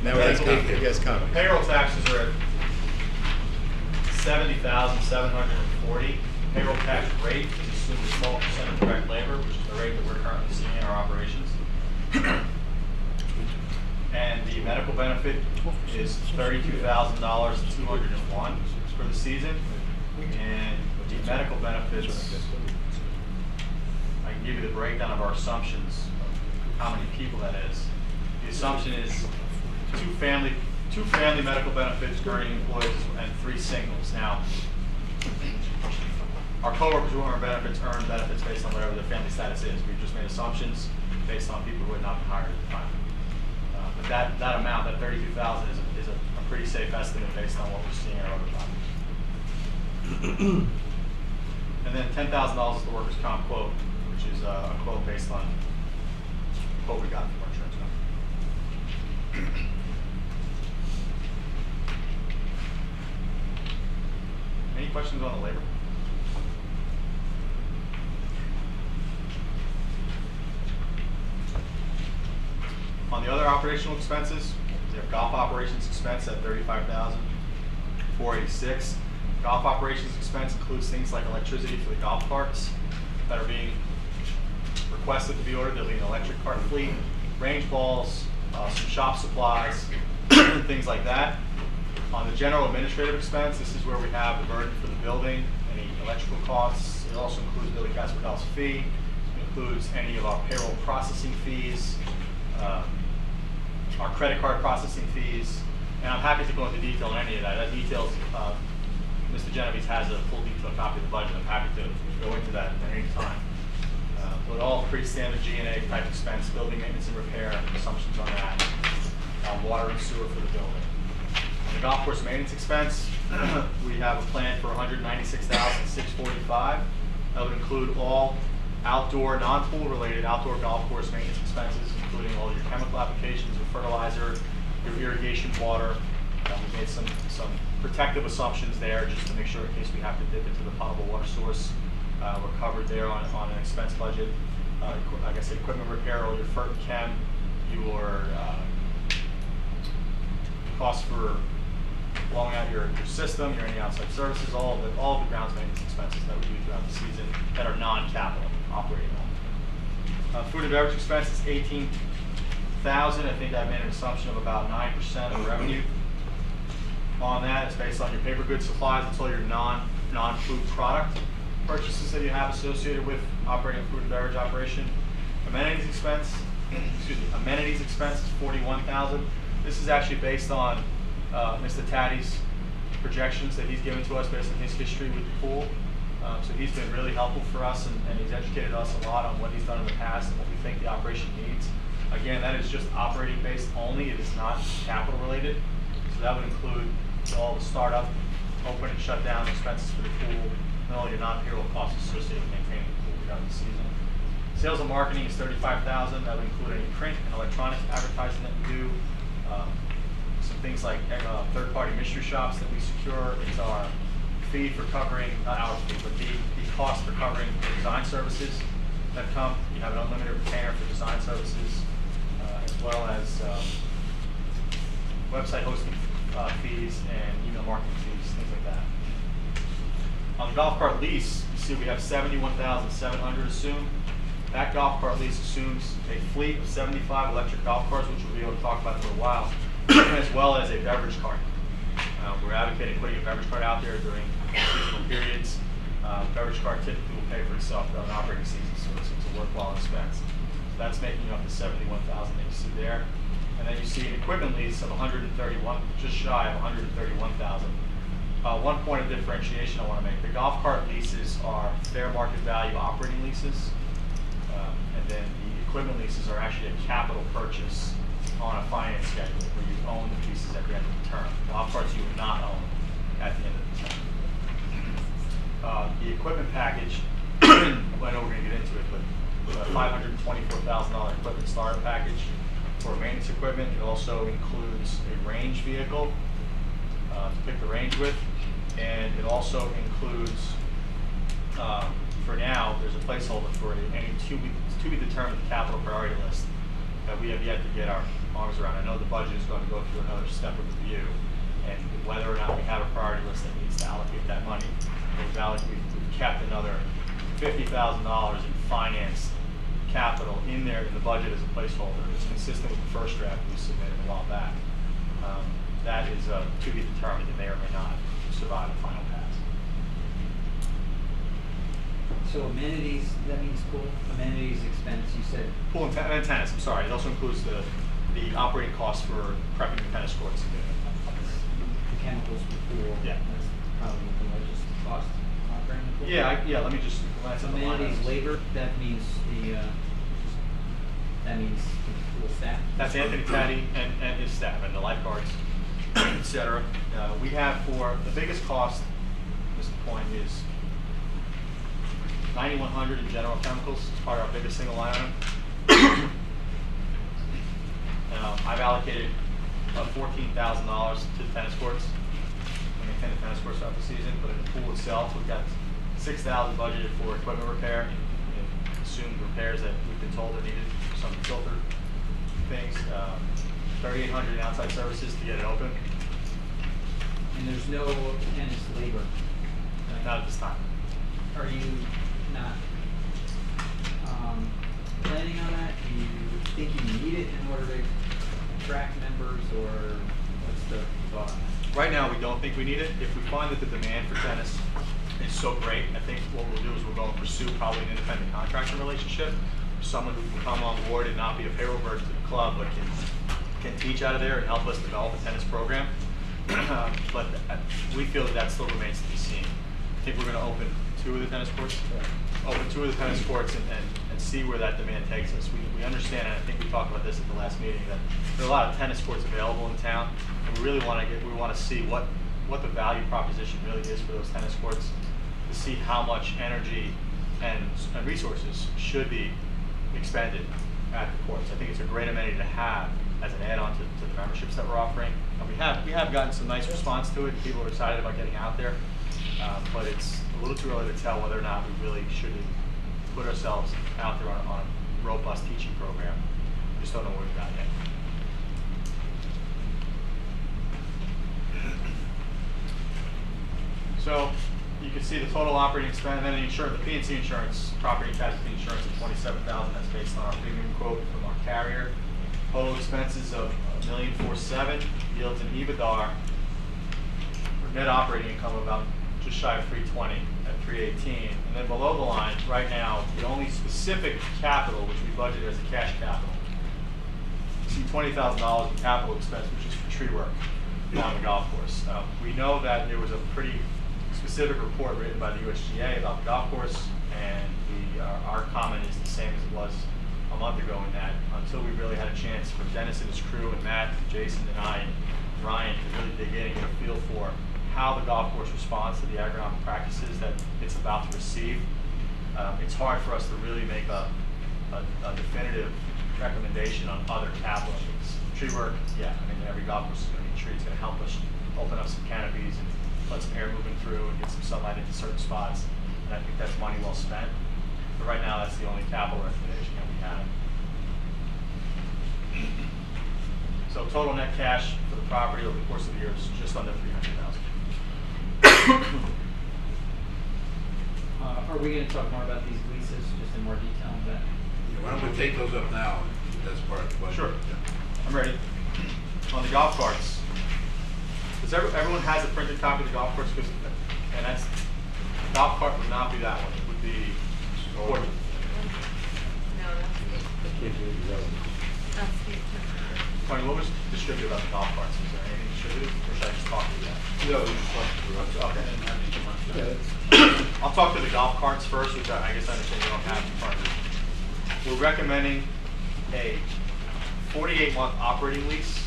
Now he has copies. He has copies. Payroll taxes are at $70,740. Payroll tax rate is assumed as 12% of direct labor, which is the rate that we're currently seeing in our operations. And the medical benefit is $32,201 for the season. And the medical benefits, I can give you the breakdown of our assumptions of how many people that is. The assumption is two family medical benefits earning employees and 3 singles. Now, our coworkers who earn benefits based on whatever their family status is. We've just made assumptions based on people who had not been hired at the time. But that amount, that $32,000, is a pretty safe estimate based on what we're seeing in our other properties. And then $10,000 is the workers' comp quote, which is a quote based on what we got from our insurance company. Any questions on the labor? On the other operational expenses, we have golf operations expense at $35,486. Golf operations expense includes things like electricity for the golf carts that are being requested to be ordered. There'll be an electric cart fleet, range balls, some shop supplies, things like that. On the general administrative expense, this is where we have the burden for the building, any electrical costs. It also includes Billy Caspergall's fee. It includes any of our payroll processing fees, our credit card processing fees, and I'm happy to go into detail on any of that. That details, Mr. Genovese has a full detailed copy of the budget. I'm happy to go into that at any time. But all pretty standard G&A type expense, building maintenance and repair, assumptions on that, water and sewer for the building. On the golf course maintenance expense, we have a plan for $196,645. That would include all outdoor, non-pool related outdoor golf course maintenance expenses, including all your chemical applications, your fertilizer, your irrigation water. We made some protective assumptions there just to make sure in case we have to dip into the potable water source. We're covered there on an expense budget. Like I said, equipment repair, all your FERT and chem, your costs for blowing out your system, your any outside services, all of the grounds maintenance expenses that we do throughout the season that are non-capital operating only. Food and beverage expense is $18,000. I think I made an assumption of about 9% of revenue on that. It's based on your paper goods supplies. It's all your non-food product purchases that you have associated with operating a food and beverage operation. Amenities expense is $41,000. This is actually based on Mr. Taddy's projections that he's given to us based on his history with the pool. So he's been really helpful for us, and he's educated us a lot on what he's done in the past and what we think the operation needs. Again, that is just operating based only. It is not capital related. So that would include all the startup, open and shut down expenses for the pool, and all your non-payroll costs associated with maintaining the pool throughout the season. Sales and marketing is $35,000. That would include any print and electronic advertising that we do. Some things like third-party mystery shops that we secure. It's our fee for covering, not our fee, but the cost for covering design services that come. You have an unlimited retainer for design services, as well as website hosting fees and email marketing fees, things like that. On the golf cart lease, you see we have $71,700 assumed. That golf cart lease assumes a fleet of 75 electric golf carts, which we'll be able to talk about in a little while, as well as a beverage cart. We're advocating putting a beverage cart out there during seasonal periods. Beverage cart typically will pay for itself throughout an operating season, so it's a worthwhile expense. So that's making up the $71,000 that you see there. And then you see an equipment lease of just shy of $131,000. One point of differentiation I want to make: the golf cart leases are fair market value operating leases, and then the equipment leases are actually a capital purchase on a finance schedule where you own the pieces at the end of the term. Golf carts you would not own at the end of the term. The equipment package, I know we're going to get into it, but with a $524,000 equipment starter package for maintenance equipment. It also includes a range vehicle to pick the range with, and it also includes, for now, there's a placeholder for any to be determined capital priority list that we have yet to get our arms around. I know the budget is going to go through another step of review, and whether or not we have a priority list that needs to allocate that money, we've kept another $50,000 in finance capital in there in the budget as a placeholder. It's consistent with the first draft we submitted a while back. That is to be determined. It may or may not survive the final pass. So amenities, that means pool amenities expense, you said? Pool and tennis, I'm sorry. It also includes the operating costs for prepping the tennis courts. The chemicals for pool. Yeah. That's probably the largest cost operating the pool. Yeah, let me just glance at the line amenities, items. labor, that means the pool staff? That's Anthony Taddy and his staff, and the lifeguards, etc. We have for the biggest cost, at this point, is $9,100 in general chemicals. It's probably our biggest single line item. I've allocated about $14,000 to the tennis courts. We maintain the tennis courts throughout the season, but in the pool itself, we've got $6,000 budgeted for equipment repair and assumed repairs that we've been told are needed for some filter things. $3,800 in outside services to get it open. And there's no tennis labor? Right? Not at this time. Are you not planning on that? Do you think you need it in order to attract members, or what's the thought on that? Right now, we don't think we need it. If we find that the demand for tennis is so great, I think what we'll do is we'll go and pursue probably an independent contractor relationship, someone who can come on board and not be a payroll burden to the club, but can teach out of there and help us develop a tennis program. But we feel that still remains to be seen. I think we're going to open two of the tennis courts, and see where that demand takes us. We understand, and I think we talked about this at the last meeting, that there are a lot of tennis courts available in town, and we really want to see what the value proposition really is for those tennis courts, to see how much energy and resources should be expended at the courts. I think it's a great amenity to have as an add-on to the memberships that we're offering. And we have gotten some nice response to it. People are excited about getting out there, but it's a little too early to tell whether or not we really should put ourselves out there on a robust teaching program. We just don't know where we've got yet. So you can see the total operating expense, and then the insurance, the P&C insurance, property and casualty insurance of $27,000. That's based on our premium quote from our carrier. Total expenses of $1,407,000 yields an EBITDAR or net operating income of about just shy of $320 at $318. And then below the line, right now, the only specific capital which we budgeted as a cash capital, you see $20,000 in capital expense, which is for tree work on the golf course. We know that there was a pretty specific report written by the USGA about the golf course, and our comment is the same as it was a month ago, in that until we really had a chance for Dennis and his crew and Matt, and Jason and I and Ryan to really dig in and get a feel for how the golf course responds to the agronomic practices that it's about to receive, it's hard for us to really make a definitive recommendation on other capital needs. Tree work, yeah, I mean, every golf course is going to be a tree. It's going to help us open up some canopies and let some air moving through and get some sunlight into certain spots. And I think that's money well spent. But right now, that's the only capital recommendation that we have. So total net cash for the property over the course of the year is just under $300,000. Are we going to talk more about these leases, just in more detail on that? Why don't we take those up now? That's part of the budget. Sure. Yeah. I'm ready. On the golf carts, does everyone has a printed copy of the golf carts? And that's, the golf cart would not be that one. It would be portable. Tony, what was distributed about the golf carts? Is there anything distributed, or should I just talk to you that? No, we just talked about it. Okay. I'll talk to the golf carts first, which I guess I understand you don't have in front of you. We're recommending a 48-month operating lease,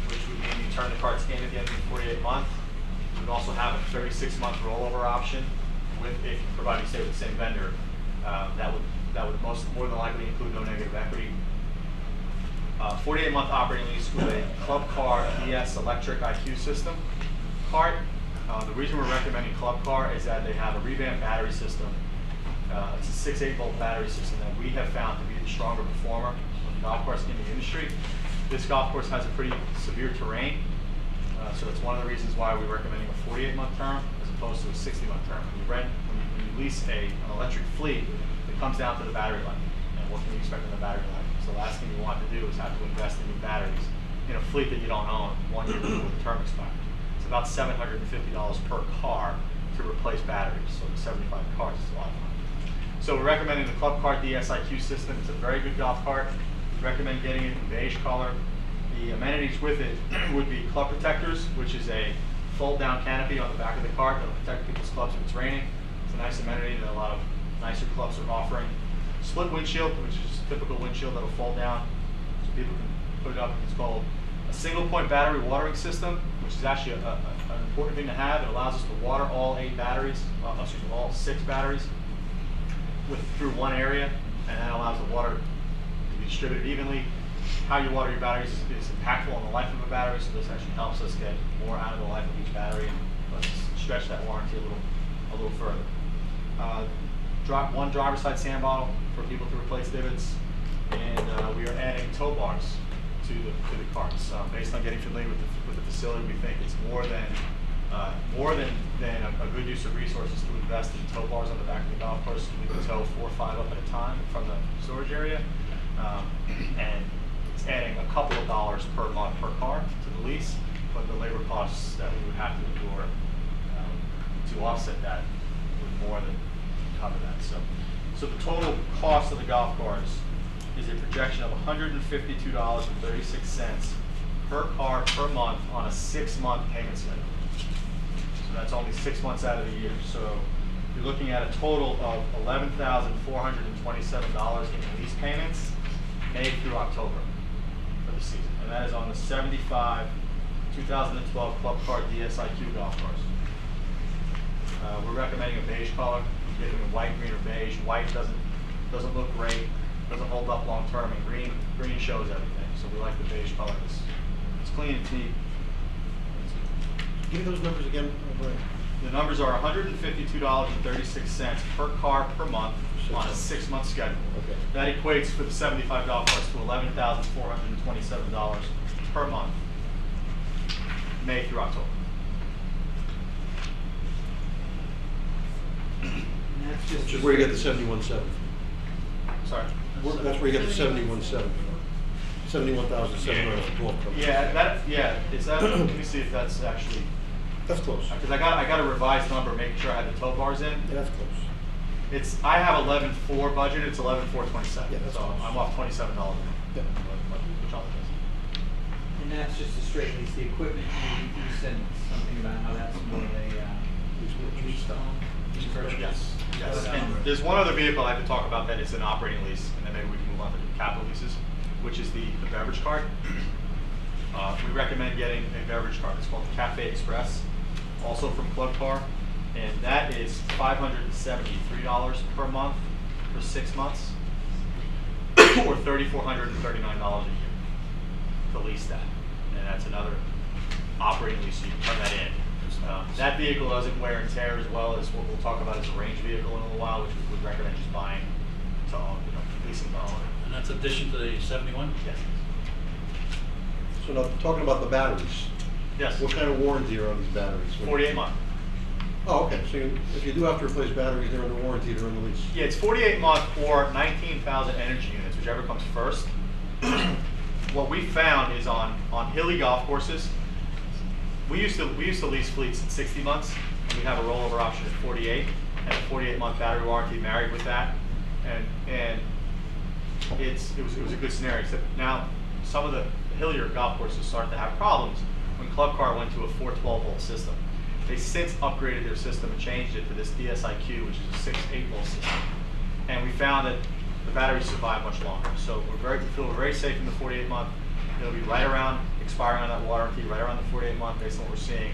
which would mean you turn the carts in at the end of the 48th month. We would also have a 36-month rollover option, if provided you stay with the same vendor. That would more than likely include no negative equity. 48-month operating lease with a Club Car ES electric IQ system cart. The reason we're recommending Club Car is that they have a revamped battery system. It's a 6-8 volt battery system that we have found to be the stronger performer of the golf course in the industry. This golf course has a pretty severe terrain, so that's one of the reasons why we're recommending a 48-month term as opposed to a 60-month term. When you lease an electric fleet, it comes down to the battery life, and what can you expect on the battery life? So the last thing you want to do is have to invest in new batteries in a fleet that you don't own 1 year before the term expires. It's about $750 per car to replace batteries, so the 75 cars is a lot of money. So we're recommending the Club Cart DSIQ system. It's a very good golf cart. We recommend getting it in beige color. The amenities with it would be club protectors, which is a fold-down canopy on the back of the cart that will protect people's clubs if it's raining. It's a nice amenity that a lot of nicer clubs are offering. Split windshield, which is a typical windshield that will fold down, so people can put it up. It's called a single-point battery watering system, which is actually an important thing to have. It allows us to water all 8 batteries, all 6 batteries, through one area, and that allows the water to be distributed evenly. How you water your batteries is impactful on the life of a battery, so this actually helps us get more out of the life of each battery and let's stretch that warranty a little further. One driver's side sand bottle for people to replace divots, and we are adding tow bars to the carts. Based on getting familiar with the facility, we think it's more than a good use of resources to invest in tow bars on the back of the golf course. We can tow 4 or 5 up at a time from the storage area, and it's adding a couple of dollars per month per car to the lease, but the labor costs that we would have to endure to offset that would more than cover that. So the total cost of the golf carts is a projection of $152.36 per car per month on a 6-month payment schedule. So that's only 6 months out of the year. So you're looking at a total of $11,427 in lease payments May through October for the season. And that is on the 75 2012 Club Car DSIQ golf cars. We're recommending a beige color. We're getting a white, green, or beige. White doesn't look great, doesn't hold up long term, and green shows everything. So we like the beige color. It's clean and neat. Give me those numbers again, Brian. The numbers are $152.36 per car per month on a 6-month schedule. Okay. That equates for the 75 golf carts to $11,427 per month, May through October. That's just Which is where you get the 71.7. Sorry. That's where you get the 71.7. 71,712. Yeah, is that? Let me see if that's actually. That's close. Because I got a revised number, making sure I had the tow bars in. Yeah, that's close. I have 11.4 budget. It's 11.427. Yeah, that's so close. I'm off $27. Yeah. Which all it is. And that's just a straight lease. The equipment, you said something about how that's more of a lease to own. Yes. And there's one other vehicle I have to talk about that is an operating lease, and then maybe we can move on to the capital leases, which is the beverage cart. We recommend getting a beverage cart. It's called the Cafe Express, also from Club Car, and that is $573 per month for 6 months, or $3,439 a year to lease that. And that's another operating lease, so you can turn that in. That vehicle doesn't wear and tear as well as what we'll talk about as a range vehicle in a little while, which we would recommend just buying to own, leasing to own. And that's addition to the 71? Yes. So now, talking about the batteries. Yes. What kind of warranty are on these batteries? 48 month. Oh, okay. So if you do have to replace batteries, they're under warranty, they're in the lease. Yeah, it's 48 month or 19,000 energy units, whichever comes first. What we found is on hilly golf courses, we used to lease fleets at 60 months, and we have a rollover option at 48, and a 48-month battery warranty married with that, and it was a good scenario. Except now some of the hillier golf courses started to have problems when Club Car went to a 412-volt system. They since upgraded their system and changed it to this DSIQ, which is a 6-8-volt system, and we found that the batteries survive much longer. So we feel very safe in the 48-month. It'll be right around expiring on that warranty, right around the 48-month based on what we're seeing.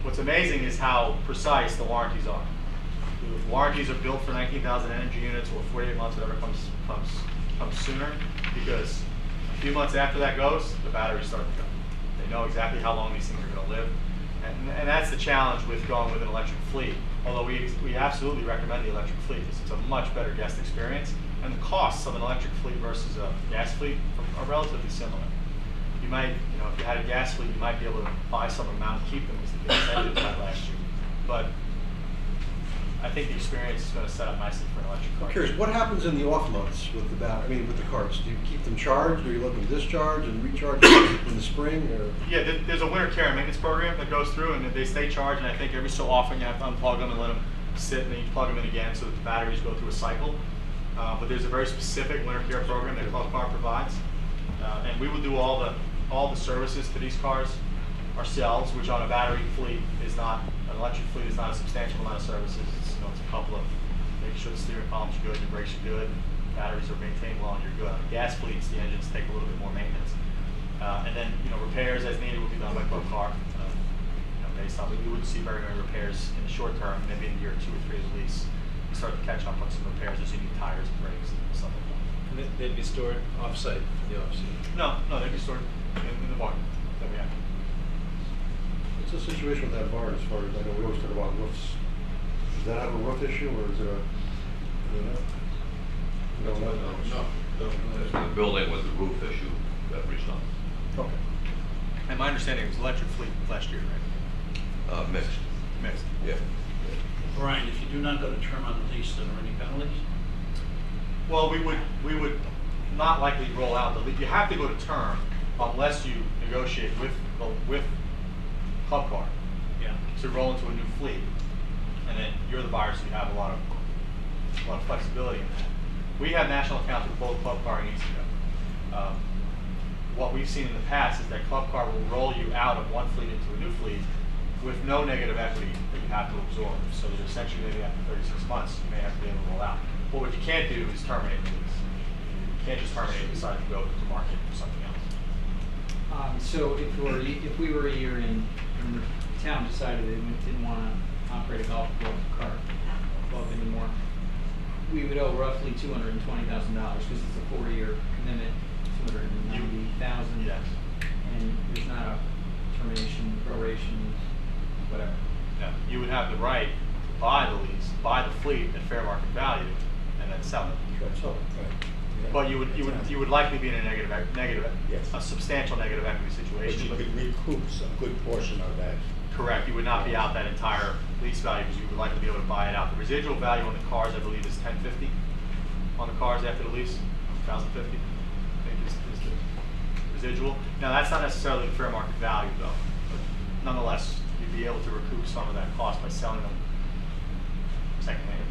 What's amazing is how precise the warranties are. The warranties are built for 19,000 energy units or 48 months, whatever comes sooner, because a few months after that goes, the batteries start to go. They know exactly how long these things are going to live. And that's the challenge with going with an electric fleet. Although we absolutely recommend the electric fleet, because it's a much better guest experience, and the costs of an electric fleet versus a gas fleet are relatively similar. You might, if you had a gas fleet, you might be able to buy some of them out and keep them, as the gas engines had last year. But I think the experience is going to set up nicely for an electric car. I'm curious, what happens in the off months with with the carts? Do you keep them charged, or you let them discharge and recharge in the spring? Or? Yeah, there's a winter care and maintenance program that goes through, and they stay charged. And I think every so often you have to unplug them and let them sit, and then you plug them in again so that the batteries go through a cycle. But there's a very specific winter care program that Club Car provides, and we will do all the services to these cars ourselves, which on a battery fleet is not, an electric fleet is not a substantial amount of services. It's a couple of making sure the steering column's good, the brakes are good, batteries are maintained well, and you're good. On gas fleets, the engines take a little bit more maintenance, and then repairs as needed will be done by Club Car. Based on, we wouldn't see very many repairs in the short term, maybe in year 2 or 3 of the lease. start to catch up on some repairs as you need tires and brakes and stuff like that. And they'd be stored off-site for the off-season? No, they'd be stored in the barn that we have. What's the situation with that barn as far as, I know we always talk about roofs. Does that have a roof issue or is it a? No. It's the building with the roof issue that resolved. Okay. And my understanding was electric fleet last year, right? Mixed. Mixed. Yeah. Brian, if you do not go to term on the lease, then are any penalties? Well, we would not likely roll out the lease. You have to go to term unless you negotiate with Club Car. Yeah. To roll into a new fleet, and then you're the buyer, so you have a lot of flexibility in that. We have national accounts with both Club Car and ECO. What we've seen in the past is that Club Car will roll you out of one fleet into a new fleet with no negative equity that you have to absorb. So that essentially maybe after 36 months, you may have to be able to roll out. But what you can't do is terminate the lease. You can't just terminate and decide to go to market for something else. So if we were a year in and the town decided they didn't want to operate a golf cart club anymore, we would owe roughly $220,000 because it's a 4-year commitment, $290,000. Yes. And there's not a termination, proration, whatever. Yeah. You would have the right to buy the lease, buy the fleet at fair market value, and then sell it. Right. Yeah. But you would likely be in a Yes. a substantial negative equity situation. But you could recoup a good portion of that. Correct. You would not be out that entire lease value because you would likely be able to buy it out. The residual value on the cars, I believe, is $1,050 on the cars after the lease. $1,050, I think, is the residual. Now, that's not necessarily the fair market value, though. But nonetheless, you'd be able to recoup some of that cost by selling them secondhand.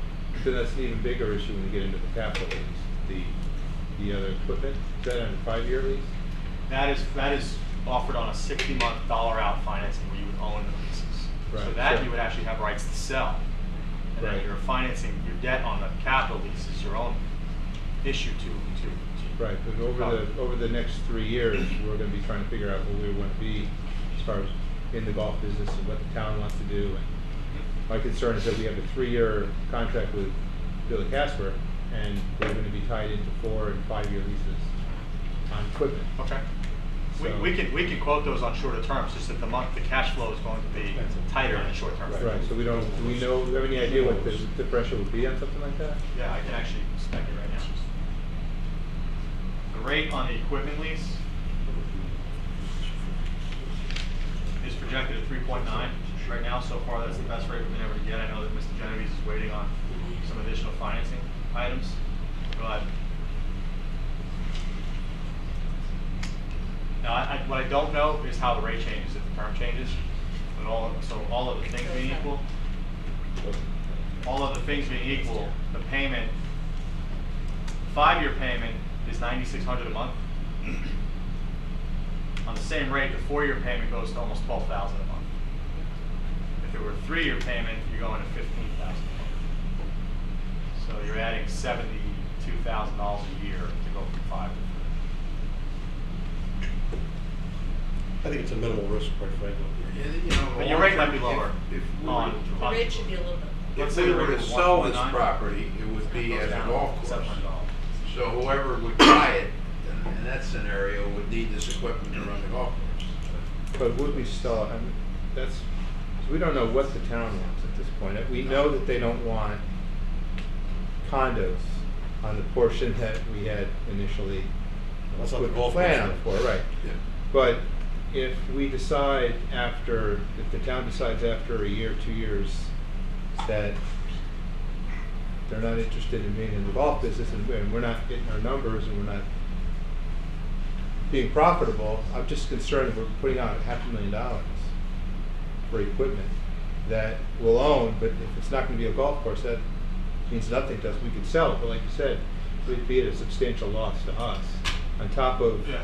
So that's an even bigger issue when you get into the capital lease. The other equipment, is that on a 5-year lease? That is offered on a 60-month dollar-out financing where you would own the leases. Right. So that you would actually have rights to sell. And then Right. you're financing your debt on the capital lease is your own issue to Right, but over the next 3 years, we're going to be trying to figure out where we want to be as far as in the golf business and what the town wants to do. And my concern is that we have a 3-year contract with Billy Casper, and we're going to be tied into 4- and 5-year leases on equipment. Okay. So- We can quote those on shorter terms, just that the cash flow is going to be tighter in the short term. Right, so do we have any idea what the differential would be on something like that? Yeah, I can actually spec it right now. The rate on the equipment lease is projected at 3.9 right now. So far, that's the best rate we've been able to get. I know that Mr. Genovese is waiting on some additional financing items, but now what I don't know is how the rate changes if the term changes. But all of the things being equal, the payment, 5-year payment is $9,600 a month. On the same rate, the 4-year payment goes to almost $12,000 a month. If it were a 3-year payment, you're going to $15,000 a month. So you're adding $72,000 a year to go from 5 to 3. I think it's a minimal risk, quite frankly. But your rate might be lower. The rate should be a little bit. If we were to sell this property, it would be as a golf course. So whoever would buy it in that scenario would need this equipment to run the golf course. But would we still, I mean, so we don't know what the town wants at this point. We know that they don't want condos on the portion that we had initially That's not the golf planned course. for, right. Yeah. But if we decide if the town decides after a year, 2 years, that they're not interested in being in the golf business and we're not getting our numbers and we're not being profitable, I'm just concerned that we're putting out $500,000 for equipment that we'll own, but if it's not going to be a golf course, that means nothing to us. We could sell it, but like you said, it would be at a substantial loss to us. On top of, we're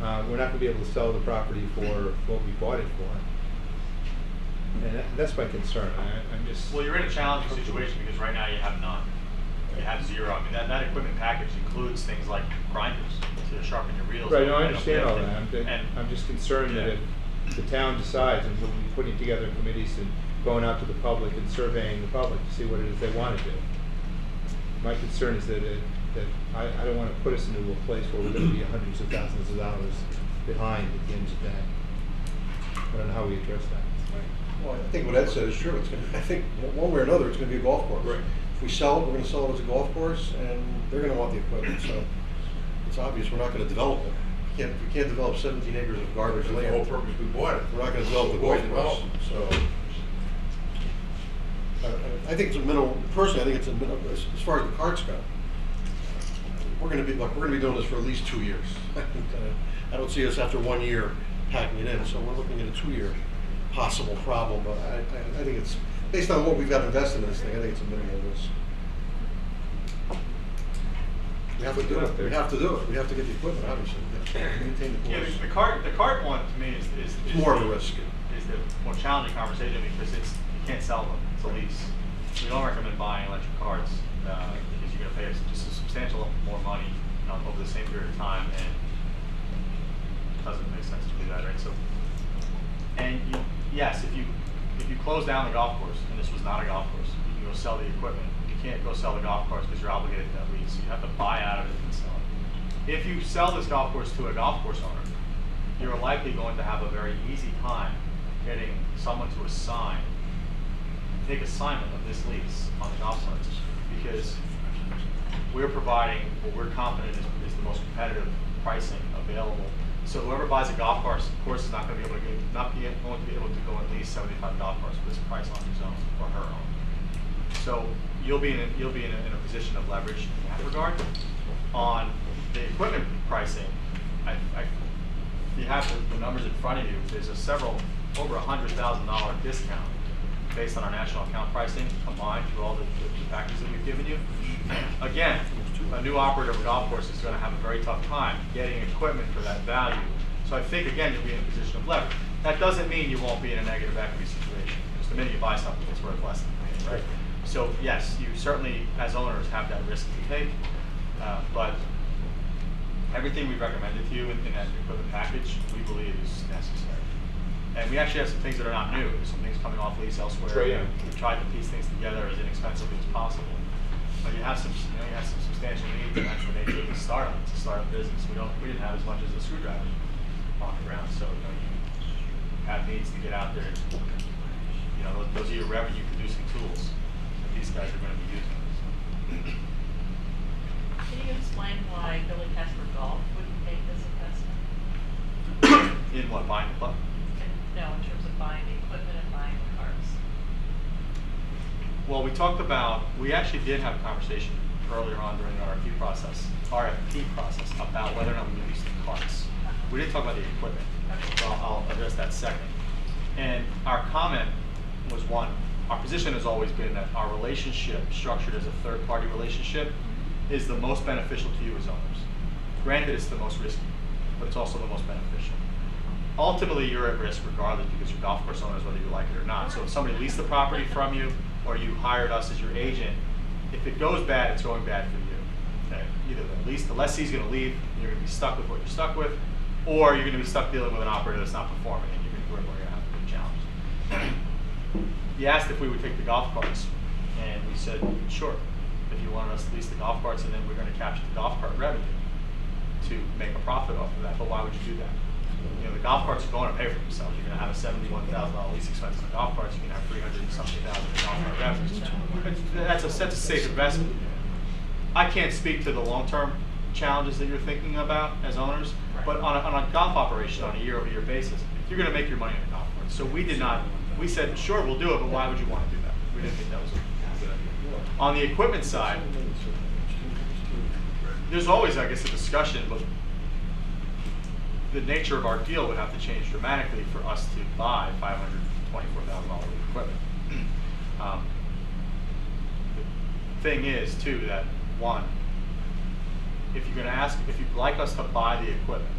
not going to be able to sell the property for what we bought it for. And that's my concern. I'm just... Well, you're in a challenging situation because right now you have none. You have zero. I mean, that equipment package includes things like grinders to sharpen your reels. Right, no, I understand all that. I'm just concerned that if the town decides and we'll be putting together committees and going out to the public and surveying the public to see what it is they want to do. my concern is that I don't want to put us into a place where we're going to be hundreds of thousands of dollars behind at the end of the day. I don't know how we address that. Well, I think what Ed said is true. It's gonna, I think one way or another, it's going to be a golf course. Right. If we sell it, we're going to sell it as a golf course, and they're going to want the equipment. So it's obvious we're not going to develop it. We can't develop 17 acres of garbage That's the land. whole purpose we bought it. We're not going to develop the golf course. So I think it's a minimal. Personally, I think it's a minimal as far as the carts go. We're going to be doing this for at least 2 years. I don't see us after 1 year packing it in. So we're looking at a 2-year possible problem. But I think it's based on what we've got invested in this thing. I think it's a minimal risk. We have to do it. We have to do it. We have to get the equipment, obviously. We have to maintain the course. Yeah, the cart one to me is more of a risk. Is the more challenging conversation because you can't sell them. It's a lease. We don't recommend buying electric carts because you're going to pay just a substantial more money over the same period of time, and it doesn't make sense to do that, right? So, and yes, if you close down the golf course, and this was not a golf course, you can go sell the equipment. You can't go sell the golf course because you're obligated to that lease. You have to buy out of it and sell it. If you sell this golf course to a golf course owner, you're likely going to have a very easy time getting someone to take assignment of this lease on the golf course, because we're providing what we're confident is the most competitive pricing available. So whoever buys a golf course is not going to be able to go and lease 75 golf carts for this price on his own or her own. So you'll be in a position of leverage in that regard. On the equipment pricing, you have the numbers in front of you. There's over $100,000 discount based on our national account pricing combined through all the packages that we've given you. Again, a new operator of a golf course is going to have a very tough time getting equipment for that value. So I think, again, you'll be in a position of leverage. That doesn't mean you won't be in a negative equity situation, because the minute you buy something, it's worth less than that, right? So yes, you certainly, as owners, have that risk to take, but everything we've recommended to you in that equipment package, we believe is necessary. And we actually have some things that are not new. There's some things coming off lease elsewhere. Right, yeah. We've tried to piece things together as inexpensively as possible. But you have some substantial needs, and that's the nature of the startup. It's a startup business. We didn't have as much as a screwdriver on the ground, so you have needs to get out there. Those are your revenue-producing tools that these guys are going to be using. Can you explain why Billy Casper Golf wouldn't make this investment? In what, buying the club? No, in terms of buying the equipment and buying the carts. Well, we actually did have a conversation earlier on during the RFP process about whether or not we would use the carts. We didn't talk about the equipment, so I'll address that second. And our comment was one, our position has always been that our relationship, structured as a third-party relationship, is the most beneficial to you as owners. Granted, it's the most risky, but it's also the most beneficial. Ultimately, you're at risk regardless because you're golf course owners, whether you like it or not. So if somebody leased the property from you, or you hired us as your agent, if it goes bad, it's going bad for you. Okay? Either the lessee's going to leave, and you're going to be stuck with what you're stuck with, or you're going to be stuck dealing with an operator that's not performing, and we're going to have a big challenge. You asked if we would take the golf carts, and we said, sure, if you wanted us to lease the golf carts, and then we're going to capture the golf cart revenue to make a profit off of that. But why would you do that? The golf carts are going to pay for themselves. You're going to have a $71,000 lease expense on the golf carts. You can have $300,000 in golf cart revenue. That's a safe investment. I can't speak to the long-term challenges that you're thinking about as owners, but on a golf operation on a year-over-year basis, you're going to make your money on the golf course. So we said, sure, we'll do it, but why would you want to do that? We didn't think that was a good idea. On the equipment side, there's always, I guess, a discussion, but the nature of our deal would have to change dramatically for us to buy $524,000 of equipment. The thing is, too, that one, if you'd like us to buy the equipment,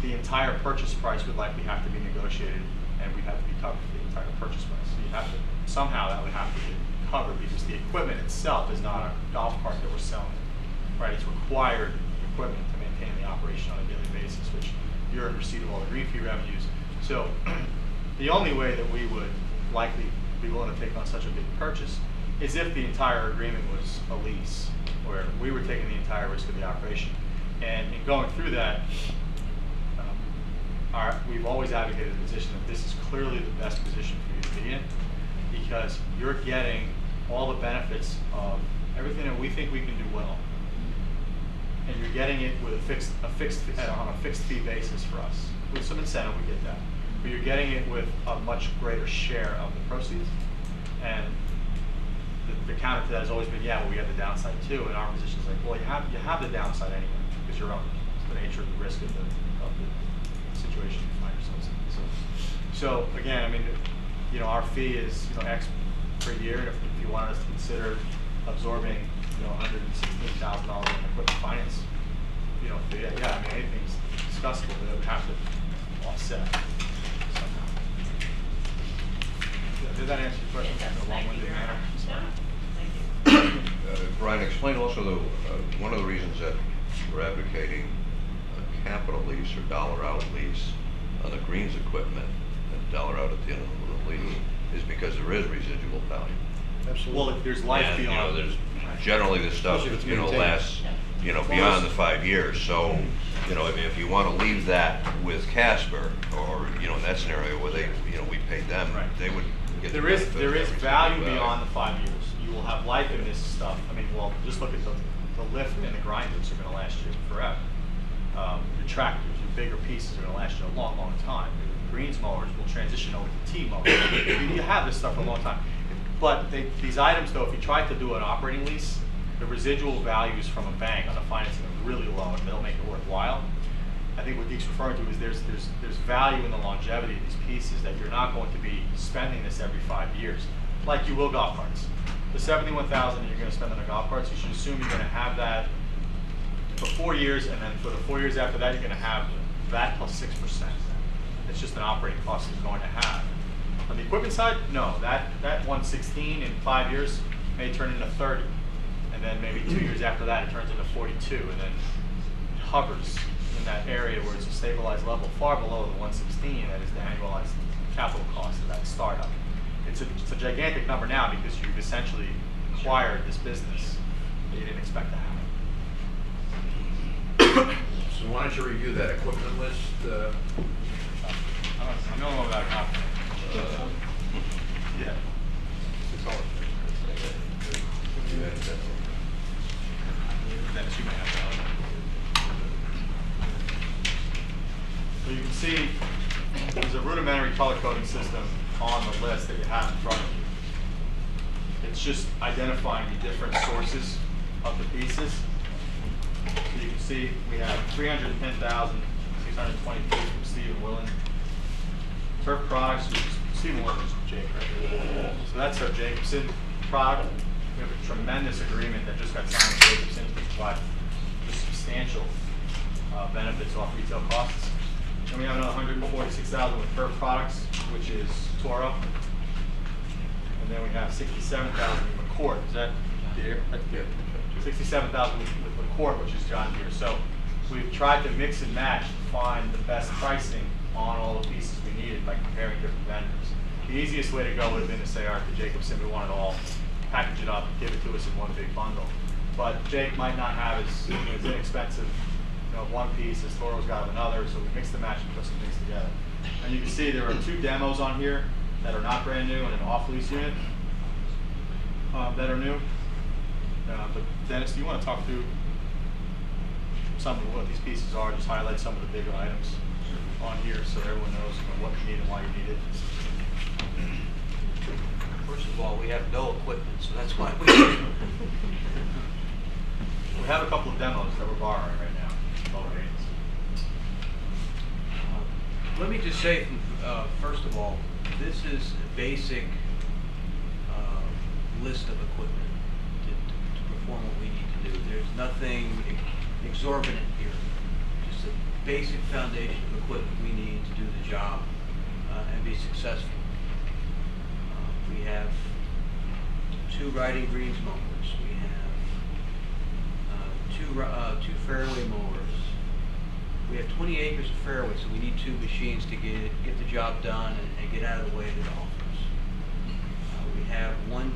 the entire purchase price would likely have to be negotiated, and we'd have to be covered for the entire purchase price. So somehow that would have to be covered because the equipment itself is not a golf cart that we're selling. Right? It's required equipment to maintain the operation on a daily basis, which you're in receipt of all the green fee revenues. So the only way that we would likely be willing to take on such a big purchase as if the entire agreement was a lease, where we were taking the entire risk of the operation. And in going through that, we've always advocated the position that this is clearly the best position for you to be in, because you're getting all the benefits of everything that we think we can do well, and you're getting it with on a fixed fee basis for us. With some incentive, we get that, but you're getting it with a much greater share of the proceeds. And the counter to that has always been, yeah, well, we have the downside too. And our position is like, well, you have the downside anyway, because you're owners. It's the nature of the risk of the situation you find yourselves in. So again, I mean, you know, our fee is, you know, X per year, and if you wanted us to consider absorbing, you know, $116,000 in equipment finance, you know, yeah, I mean, anything's discussable, but it would have to offset somehow. Did that answer your question? It does. In a long-winded manner? Brian, explain also one of the reasons that we're advocating a capital lease or dollar out lease on the greens equipment and dollar out at the end of the lease is because there is residual value. Absolutely. Well, there's life and, beyond. you know, there's generally this stuff, Especially if it's you know, maintained. lasts, you know, beyond the 5 years. So, you know, if you want to leave that with Casper, or, you know, in that scenario where they, you know, we paid them, Right. they would get the There is benefit of that residual value beyond the 5 years. You will have life in this stuff. I mean, well, just look at the lift and the grinders are going to last you forever. Your tractors, your bigger pieces are going to last you a long, long time. Greens mowers will transition over to T-mowers. You have this stuff for a long time. But these items, though, if you try to do an operating lease, the residual values from a bank on the financing are really low, and they'll make it worthwhile. I think what Deke's referring to is there's value in the longevity of these pieces, that you're not going to be spending this every 5 years, like you will golf carts. The $71,000 that you're going to spend on the golf carts, you should assume you're going to have that for 4 years, and then for the 4 years after that, you're going to have that plus 6%. It's just an operating cost you're going to have. On the equipment side, no, that 116 in 5 years may turn into 30, and then maybe 2 years after that, it turns into 42, and then it hovers in that area where it's a stabilized level, far below the 116 that is the annualized capital cost of that startup. It's a gigantic number now because you've essentially acquired this business that you didn't expect to have. So why don't you review that equipment list? I'm the only one without a copy. Yeah. It's all Dennis, you may have that. So you can see there's a rudimentary color coding system on the list that you have in front of you. It's just identifying the different sources of the pieces. So you can see we have 310,620 feet from Stephen Willen. Turf Products, which is Stephen Willen is Jake, right? So that's our Jacobson product. We have a tremendous agreement that just got signed with Jacobson to provide just substantial benefits off retail costs. Then we have another 146,000 with Turf Products, which is Toro. And then we have 67,000 with McCord. Is that Deere? That's Deere. 67,000 with McCord, which is John Deere. So we've tried to mix and match to find the best pricing on all the pieces we needed by comparing different vendors. The easiest way to go would have been to say, all right, to Jacobson, we want it all, package it up, give it to us in one big bundle. But Jake might not have as inexpensive, you know, one piece as Toro's got another, so we mixed and matched and put some things together. And you can see there are 2 demos on here that are not brand new and an off-lease unit that are new. But Dennis, do you want to talk through some of what these pieces are, just highlight some of the bigger items on here so everyone knows, you know, what you need and why you need it? First of all, we have no equipment, so that's why we need it. We have a couple of demos that we're borrowing right now, lower rates. Let me just say, first of all, this is a basic list of equipment to perform what we need to do. There's nothing exorbitant here. Just a basic foundation of equipment we need to do the job and be successful. We have 2 riding greens mowers. We have 2 fairway mowers. We have 20 acres of fairway, so we need 2 machines to get the job done and get out of the way of the golfers. We have one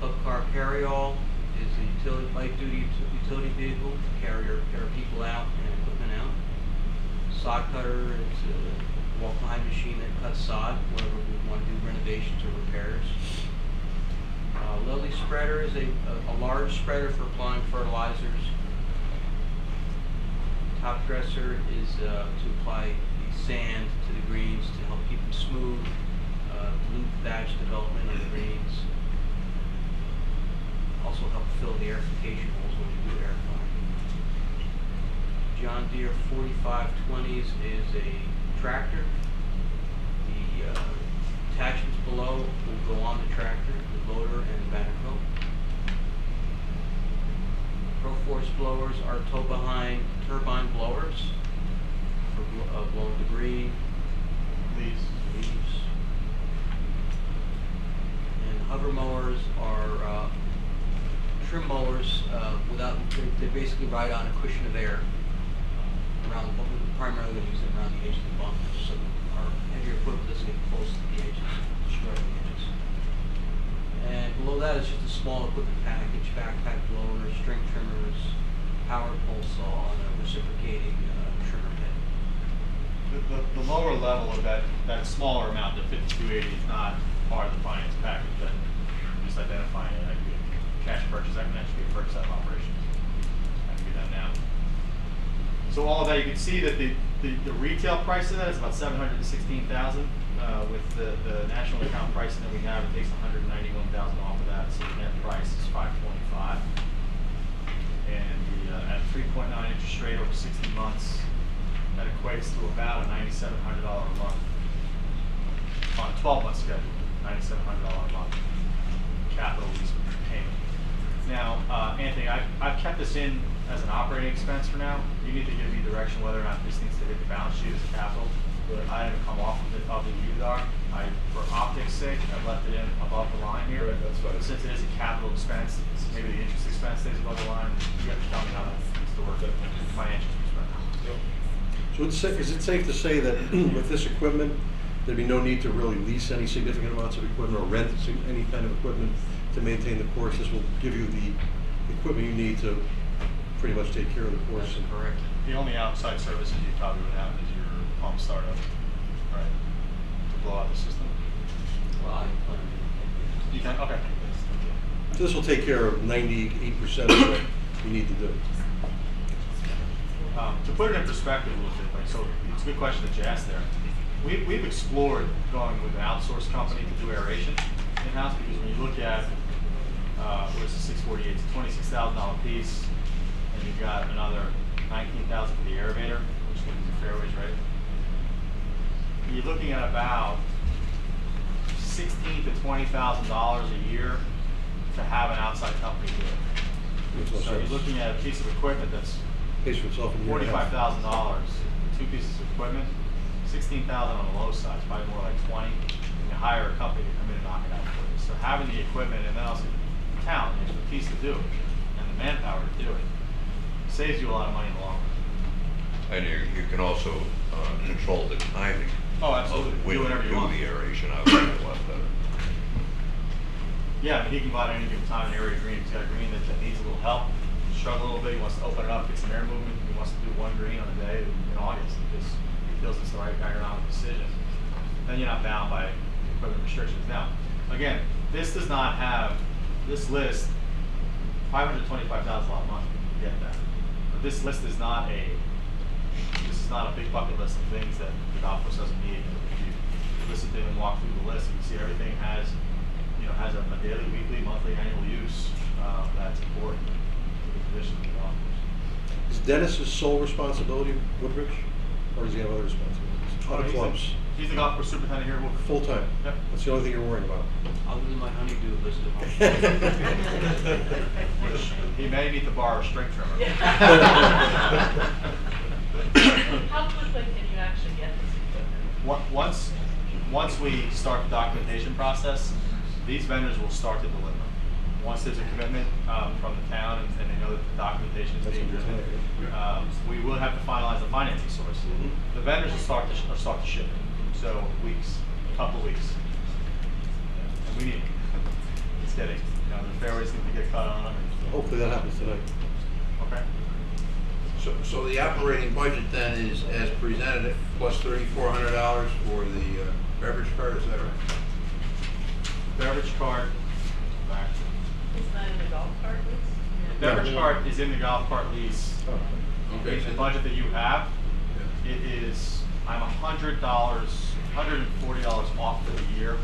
Club car carryall is a light-duty utility vehicle to carry people out and equipment out. Sod cutter is a walk-behind machine that cuts sod wherever we want to do renovations or repairs. Lily spreader is a large spreader for applying fertilizers. Top dresser is to apply the sand to the greens to help keep them smooth, loop thatch development on the greens. Also help fill the aerification holes when you do airifying. John Deere 4520s is a tractor. The attachments below will go on the tractor, the loader and the backhoe. Proforce blowers are tow-behind turbine blowers for blowing debris, leaves. And hover mowers are trim mowers they basically ride on a cushion of air around the bumper. Primarily they use it around the edge of the bumper, so our heavier equipment doesn't get close to the edges, destroy the edges. And below that is just a small equipment package: backpack blower, string trimmers, power pole saw, and a reciprocating trimmer head. The lower level of that smaller amount, the 5280, is not part of the finance package. That just identifying it. That could be a cash purchase. That can actually be a purchase out of operations. I can do that now. So all of that, you can see that the retail price of that is about $716,000. With the national account pricing that we have, it takes $191,000 off of that. So the net price is $525,000. And at 3.9 interest rate over 60 months, that equates to about a $9,700 a month on a 12-month schedule. $9,700 a month capital lease payment. Now, Anthony, I've kept this in as an operating expense for now. You need to give me direction whether or not this needs to hit the balance sheet as capital. But I haven't come off of the UDAR. For optics' sake, I've left it in above the line here. Right, that's fine. Since it is a capital expense, maybe the interest expense stays above the line. You have to tell me how that needs to work from a financial perspective. So is it safe to say that with this equipment, there'd be no need to really lease any significant amounts of equipment or rent any kind of equipment to maintain the course? This will give you the equipment you need to pretty much take care of the course. That's correct. The only outside services you probably would have is your pump startup, right? To blow out the system. Well, I plan to. You can, okay. So this will take care of 98% of what you need to do. To put it in perspective a little bit, like, so it's a good question that you asked there. We've explored going with an outsourced company to do aeration in-house, because when you look at what is the 648, it's a $26,000 piece, and you've got another $19,000 for the aerator, which gives you fairways, right? You're looking at about $16,000 to $20,000 a year to have an outside company do it. So you're looking at a piece of equipment that's Pays for itself in a year and a half. $45,000, two pieces of equipment, $16,000 on the low side, probably more like 20. And you hire a company to come in and knock it out for you. So having the equipment and then also the talent, the expertise to do it, and the manpower to do it, saves you a lot of money in the long run. And you can also control the timing. Oh, absolutely. Of when Do whatever you want. the aeration. I would a lot better. Yeah, I mean, he can go out at any given time and aerate a green. He's got a green that needs a little help. Struggle a little bit. He wants to open it up, get some air movement. He wants to do one green on a day in August because he feels it's the right agronomic decision. Then you're not bound by equipment restrictions. Now, again, this does not have this list. $525,000 a month. You get that. But this list is not a. This is not a big bucket list of things that the golf course doesn't need. If you listen to and walk through the list, you can see everything has, has a daily, weekly, monthly, annual use that's important to the condition of the golf course. Is Dennis's sole responsibility Woodbridge, or does he have other responsibilities? Other clubs? He's the golf course superintendent here at Woodbridge. Full time? Yep. That's the only thing you're worrying about? Other than my honeydew list at home. Which he may need to borrow a string trimmer. How quickly can you actually get this equipment? Once we start the documentation process, these vendors will start to deliver. Once there's a commitment from the town and they know that the documentation is being driven, we will have to finalize the financing source. The vendors will start to ship it. So weeks, a couple weeks. And we need it. It's getting, the fairways need to get cut on them. Hopefully that happens tonight. Okay. So the operating budget then is as presented plus $3,400 for the beverage cart, is that right? Beverage cart, back. It's not in the golf cart lease? The beverage cart is in the golf cart lease. Okay. In the budget that you have, it is, I'm $140 off for the year.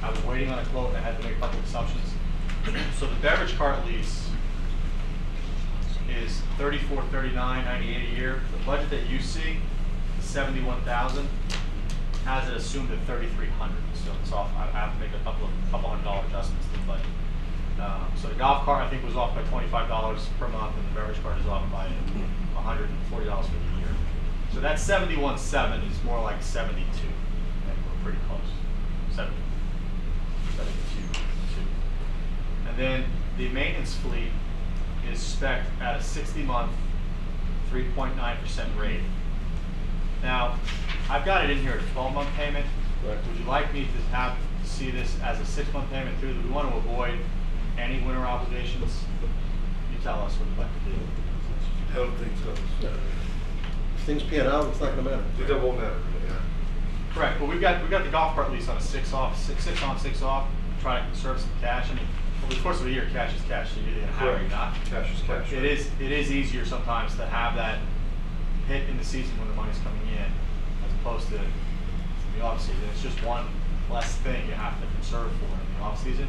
I was waiting on a quote and I had to make a couple assumptions. So the beverage cart lease is $34.39.98 a year. The budget that you see, $71,000, has it assumed at $3,300. So it's off. I have to make a couple $100 adjustments to the budget. So the golf cart I think was off by $25 per month, and the beverage cart is off by $140 for the year. So that 71.7 is more like 72, and we're pretty close. 72. And then the maintenance fleet is spec'd at a 60-month, 3.9% rate. Now, I've got it in here at a 12-month payment. Right. Would you like me to see this as a 6-month payment too? Do we want to avoid any winter obligations? You tell us what you'd like to do. I don't think so. If things pan out, it's not gonna matter. It won't matter, yeah. Correct. Well, we've got the golf cart lease on a 6 on, 6 off. Try to conserve some cash. I mean, over the course of a year, cash is cash. So you're either gonna have it or not. Cash is cash. It is easier sometimes to have that hit in the season when the money's coming in, as opposed to the off season. It's just one less thing you have to conserve for in the off season.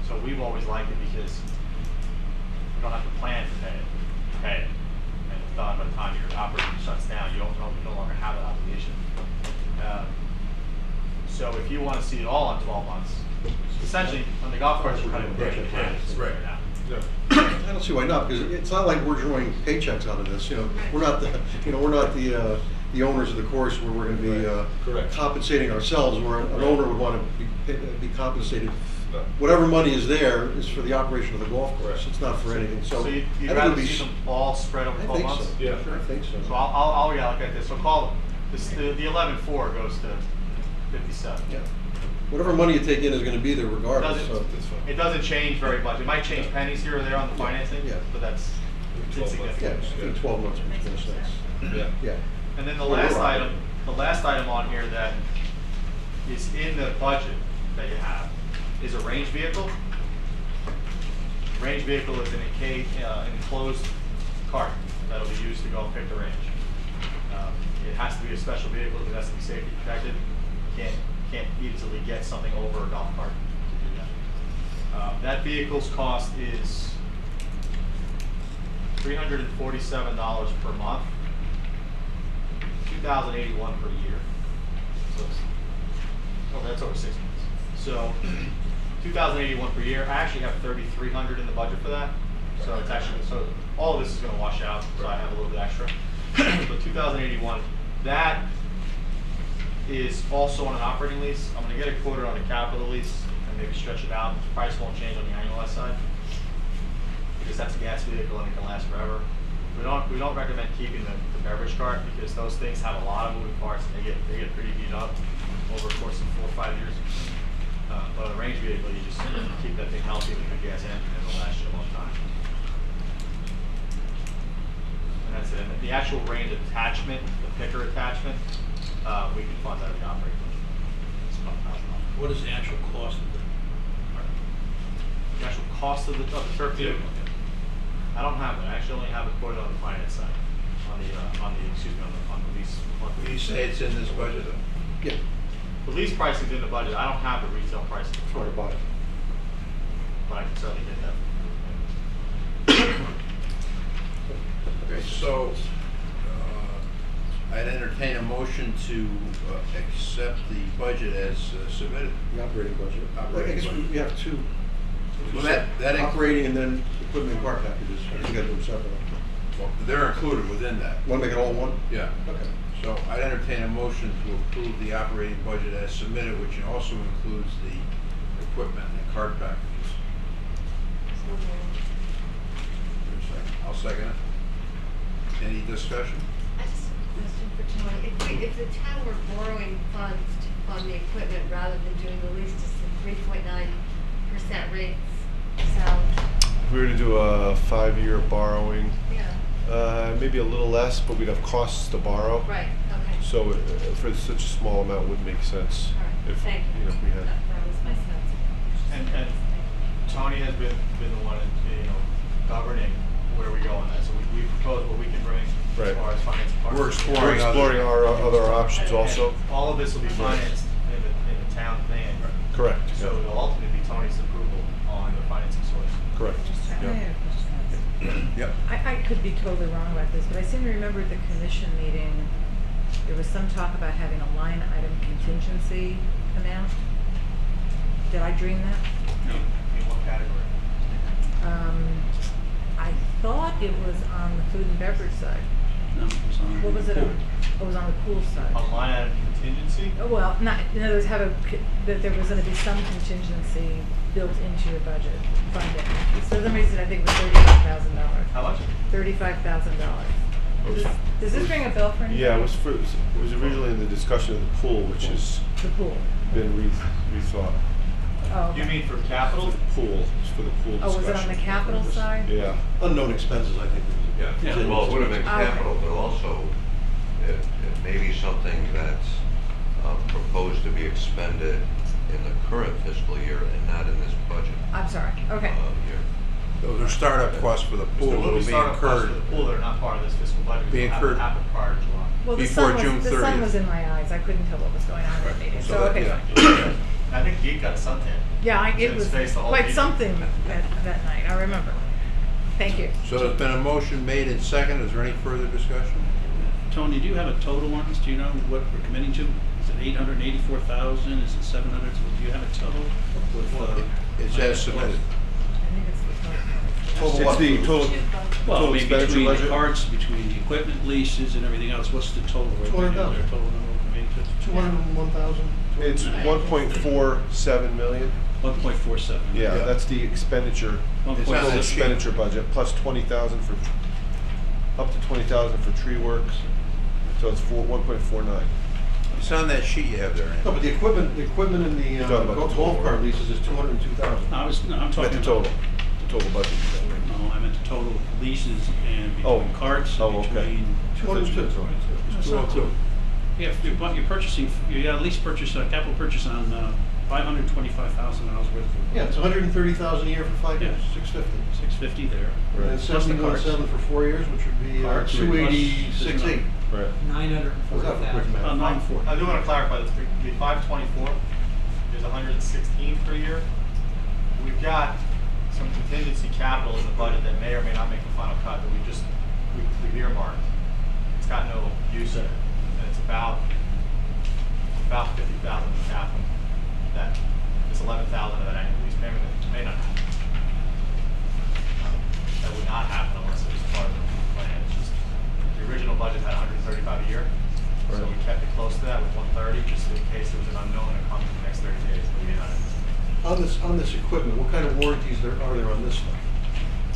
So we've always liked it because you don't have to plan to pay it. You pay it, and it's done by the time your operation shuts down. You no longer have that obligation. So if you want to see it all on 12 months, essentially on the golf carts you're cutting the cash right now. I don't see why not, because it's not like we're drawing paychecks out of this. You know, we're not the owners of the course where we're going to be compensating ourselves. Where an owner would want to be compensated. Whatever money is there is for the operation of the golf course. It's not for anything. So you'd I think rather it'd be see them all spread over 12 months? So. Yeah, sure. I think so. So I'll reallocate this. So call this, the 11.4 goes to 57. Yeah. Whatever money you take in is going to be there regardless. It doesn't change very much. It might change pennies here or there on the financing, but that's insignificant. Yeah, I think 12 months makes more sense. Yeah. Yeah. And then the last item on here that is in the budget that you have is a range vehicle. Range vehicle is an enclosed cart that'll be used to go pick the range. It has to be a special vehicle because it has to be safety protected. Can't easily get something over a golf cart to do that. That vehicle's cost is $347 per month, $2,081 per year. So that's over 6 months. So $2,081 per year. I actually have $3,300 in the budget for that. So it's actually all of this is going to wash out. So I have a little bit extra. But $2,081. That is also on an operating lease. I'm going to get it quoted on a capital lease and maybe stretch it out. The price won't change on the annualized side because that's a gas vehicle and it can last forever. We don't recommend keeping the beverage cart because those things have a lot of moving parts and they get pretty beat up over the course of 4 or 5 years. But a range vehicle, you just keep that thing healthy with a good gas engine and it'll last you a long time. And that's it. And the actual range attachment, the picker attachment, we can fund that in the operating budget. It's about $1,000. What is the actual cost of it? The actual cost of the turf vehicle? I don't have it. I actually only have it quoted on the finance side, on the lease. You say it's in this budget? Yeah. The lease pricing is in the budget. I don't have the retail pricing. It's hard to buy. But I can certainly get that. Okay, so I'd entertain a motion to accept the budget as submitted. The operating budget. I guess we have two. Well, that operating and then equipment and cart packages. We got to do them separately. Well, they're included within that. Want to make it all one? Yeah. Okay. So I'd entertain a motion to approve the operating budget as submitted, which also includes the equipment and cart packages. I'll second it. Any discussion? I just have a question for Tony. If the town were borrowing funds to fund the equipment rather than doing the lease to 3.9% rates, out? If we were to do a 5-year borrowing, Yeah. maybe a little less, but we'd have costs to borrow. Right, okay. So for such a small amount, it would make sense. All right, If, thank you. if we had. That was my sense. And Tony has been the one, governing where we go on that. So we propose what we can bring as far as financing partners. We're We're exploring our other options also. And all of this will be financed in the town plan. Correct. So it'll ultimately be Tony's approval on the financing source. Correct. Yep. I could be totally wrong about this, but I seem to remember at the commission meeting, there was some talk about having a line item contingency amount. Did I dream that? No. In what category? I thought it was on the food and beverage side. No, it was on. What was it pool. on? It was on the pool side. A line item contingency? Oh, well, not, in other words, that there was gonna be some contingency built into your budget funding. For some reason, I think it was $35,000. How much? $35,000. Does this ring a bell for anybody? Yeah, it was originally in the discussion of the pool, which has The pool. been rethought. Oh, You okay. mean for capital? For the pool, it's for the pool Oh, discussion. was it on the capital side? Yeah. Unknown expenses, I think. Yeah, well, it would have been capital, but also it may be something that's proposed to be expended in the current fiscal year and not in this budget I'm sorry, okay. year. Those are startup costs for the pool There will that will be be startup costs incurred. for the pool that are not part of this fiscal budget. Be They'll have incurred. to happen prior to July. Well, Before June the sun 30th. was in my eyes. I couldn't tell what was going on in the meeting, so, okay, yeah. fine. I think Geek got a suntan. Yeah, It's in it his was face the whole quite meeting. something that night, I remember. Thank you. So there's been a motion made and second. Is there any further discussion? Tony, do you have a total on this? Do you know what we're committing to? Is it 884,000? Is it 700? Do you have a total? With, It's as submitted. I think it's the Total what? It's the total, well, I total mean, expenditure between the budget. carts, between the equipment leases and everything else, what's the total? Right? 200,000. Is there a total number we're committing to? 201,000. It's 1.47 million. 1.47. Yeah, that's the expenditure, It's on total the sheet. expenditure budget, plus 20,000 for, up to 20,000 for tree works. So it's 1.49. It's on that sheet you have there, No, Andy. but the equipment in the You're talking about the golf total, cart right? leases is 202,000. No, I'm Meant talking the about total, the total budget. No, I meant the total leases and Oh. between carts and Oh, okay. between. 202. It's not 202. Yeah, if you're purchasing, you got a lease purchase, capital purchase on $525,000 worth of. Yeah, it's 130,000 a year for 5 years, Yeah. 650. 650 there. And then Plus the carts. 71.7 for 4 years, which would be Carts, 286.8. Right. How's that for quick math? 940. I do want to clarify this. The 524 is 116 per year. We've got some contingency capital in the budget that may or may not make the final cut that we've earmarked. It's got no use in it, and it's about 50,000 in capital. That is 11,000 of that annual lease payment that may not happen. That would not happen unless it was part of the plan. It's just the original budget had 135 a year, so we kept it close to that with 130, just in case there was an unknown that comes in the next 30 days. But we had On this equipment, what kind of warranties are there on this stuff?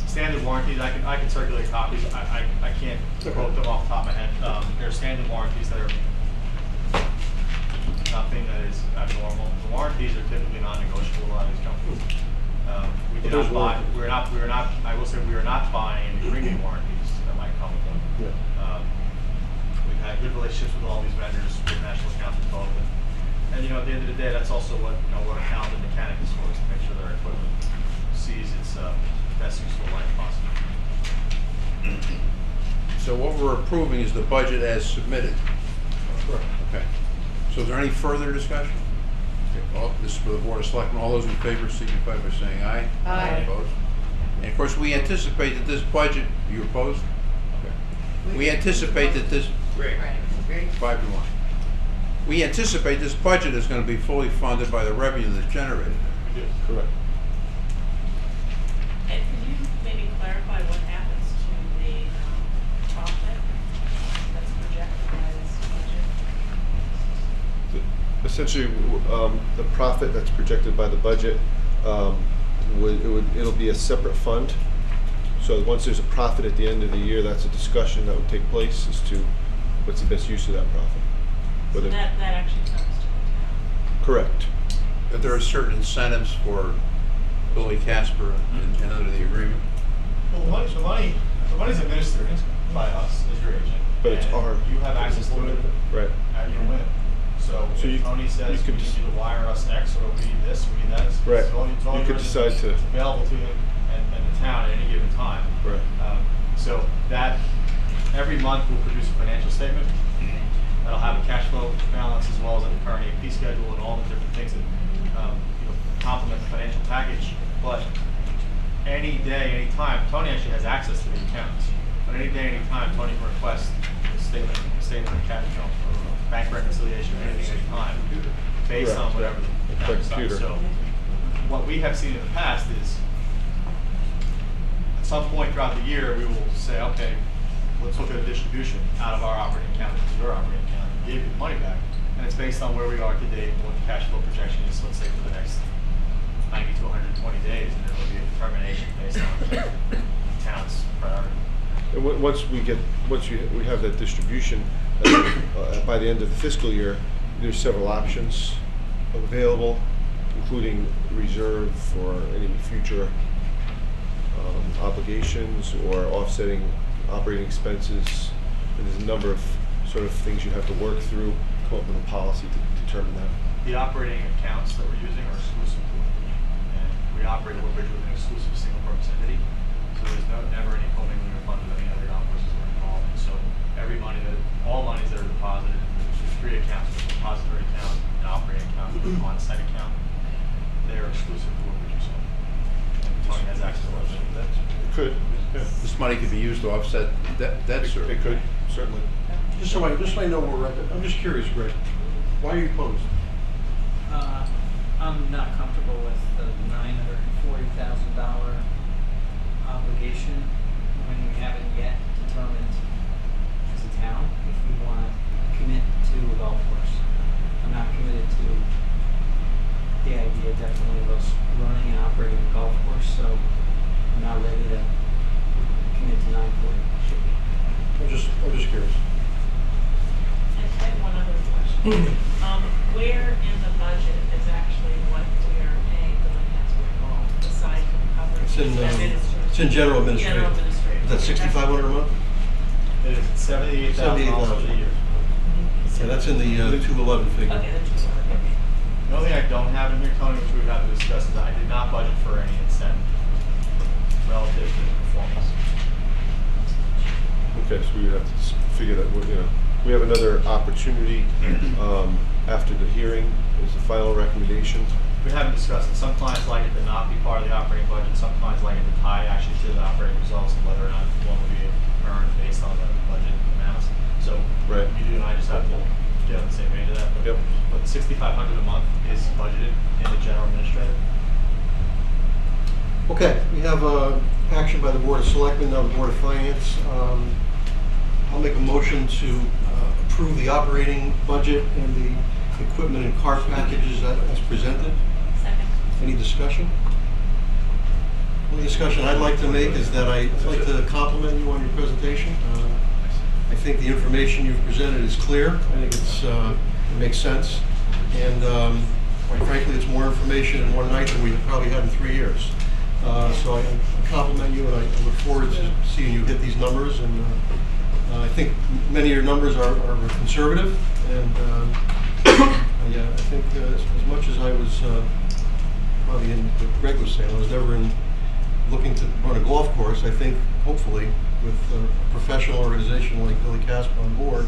standard warranties. I can circulate copies. I can't quote them off the top of my head. There are standard warranties that are nothing that is abnormal. The warranties are typically non-negotiable on these companies. We do not buy. We're not. I will say we are not buying any premium warranties that might come with them. Yeah. We've had good relationships with all these vendors, with national accounts involved, and at the end of the day, that's also what what a talented mechanic is for, is to make sure their equipment sees its best useful life possible. So what we're approving is the budget as submitted. Correct. Okay. So is there any further discussion? Okay, all, this is for the Board of Selectmen. All those in favor signify by saying aye. Aye. Opposed? And of course, we anticipate that this budget, you opposed? Okay. We anticipate that this, Right. 5-1. We anticipate this budget is going to be fully funded by the revenue that's generated. Correct. And could you maybe clarify what happens to the profit that's projected by this budget? Essentially, the profit that's projected by the budget, it'll be a separate fund. So once there's a profit at the end of the year, that's a discussion that would take place as to what's the best use of that profit. So Whether- that actually comes to the town. Correct. That there are certain incentives for Billy Casper and under the agreement? Well, the money's administered by us as your agent. But it's and our- you have access to it Right. at your whim. So if Tony says you we could need you to wire us X, or we need this, we need that, Right. it's all You could yours, decide to- it's available to you and the town at any given time. Right. So that, every month we'll produce a financial statement that'll have a cash flow balance as well as a current AP schedule and all the different things that complement the financial package. But any day, any time, Tony actually has access to the accounts. But any day, any time, Tony can request a statement of cash flow or bank reconciliation, anything, any time, based on whatever the town decides. So what we have seen in the past is, at some point throughout the year, we will say, okay, let's look at a distribution out of our operating account into your operating account and give you the money back. And it's based on where we are today and what the cash flow projection is, let's say, for the next 90 to 120 days, and there will be a determination based on the town's priority. And once we have that distribution, by the end of the fiscal year, there's several options available, including reserve for any future obligations or offsetting operating expenses. And there's a number of sort of things you have to work through, come up with a policy to determine that. The operating accounts that we're using are exclusive to Woodbridge, and we operate Woodbridge with an exclusive single-purpose entity, so there's never any commingling or funding of any other golf courses we're involved in. So all monies that are deposited, there's three accounts: a depository account, an operating account, and an on-site account. They're exclusive to Woodbridge, so Tony has access to those. It could. Yeah. This money could be used to offset debt service. It could, certainly. Just so I know where we're at, I'm just curious, Greg, why are you opposed? I'm not comfortable with the $940,000 obligation when we haven't yet determined as a town if we want to commit to a golf course. I'm not committed to the idea definitely of us running and operating a golf course, so I'm not ready to commit to 940. I'm just curious. I have one other question. Where in the budget is actually what we are paying Billy Casper Golf, aside from covering It's in general administrative. General administrative. Is that $6,500 a month? It is $78,000 a year. Yeah, that's in the 211 figure. Okay, that's just one. The only thing I don't have in here, Tony, which we would have to discuss, is I did not budget for any incentive relative to performance. Okay, so we would have to figure that, we have another opportunity after the hearing. Is the final recommendation? We haven't discussed it. Some clients like it to not be part of the operating budget. Some clients like it to tie actually to the operating results and whether or not one will be earned based on the budget amounts. So you and I just have to get on the same page of that. But $6,500 a month is budgeted in the general administrative. Okay, we have action by the Board of Selectmen, now the Board of Finance. I'll make a motion to approve the operating budget and the equipment and cart packages as presented. Second. Any discussion? Only discussion I'd like to make is that I'd like to compliment you on your presentation. I think the information you've presented is clear. I think it makes sense. And quite frankly, it's more information in one night than we've probably had in 3 years. So I compliment you, and I look forward to seeing you hit these numbers. And I think many of your numbers are conservative, and yeah, I think as much as I was probably in what Greg was saying, I was never looking to run a golf course. I think hopefully with a professional organization like Billy Casper on board,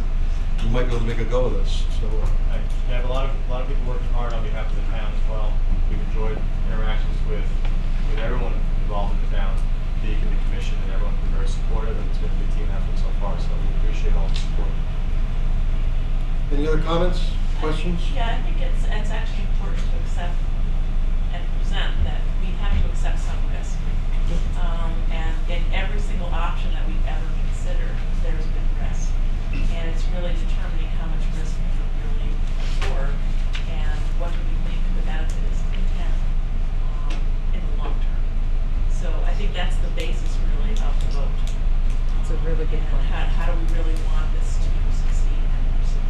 we might be able to make a go of this. So I have a lot of people working hard on behalf of the town as well. We've enjoyed interactions with everyone involved in the town, the commission, and everyone's been very supportive, and it's been a good team effort so far, so we appreciate all the support. any other comments, questions? Yeah, I think it's actually important to accept and present that we have to accept some risk. And in every single option that we've ever considered, there's been risk. And it's really determining how much risk we can really absorb and what do we think the benefit is to the town in the long term. So I think that's the basis really of the vote. It's a really good point. How do we really want this to succeed and proceed?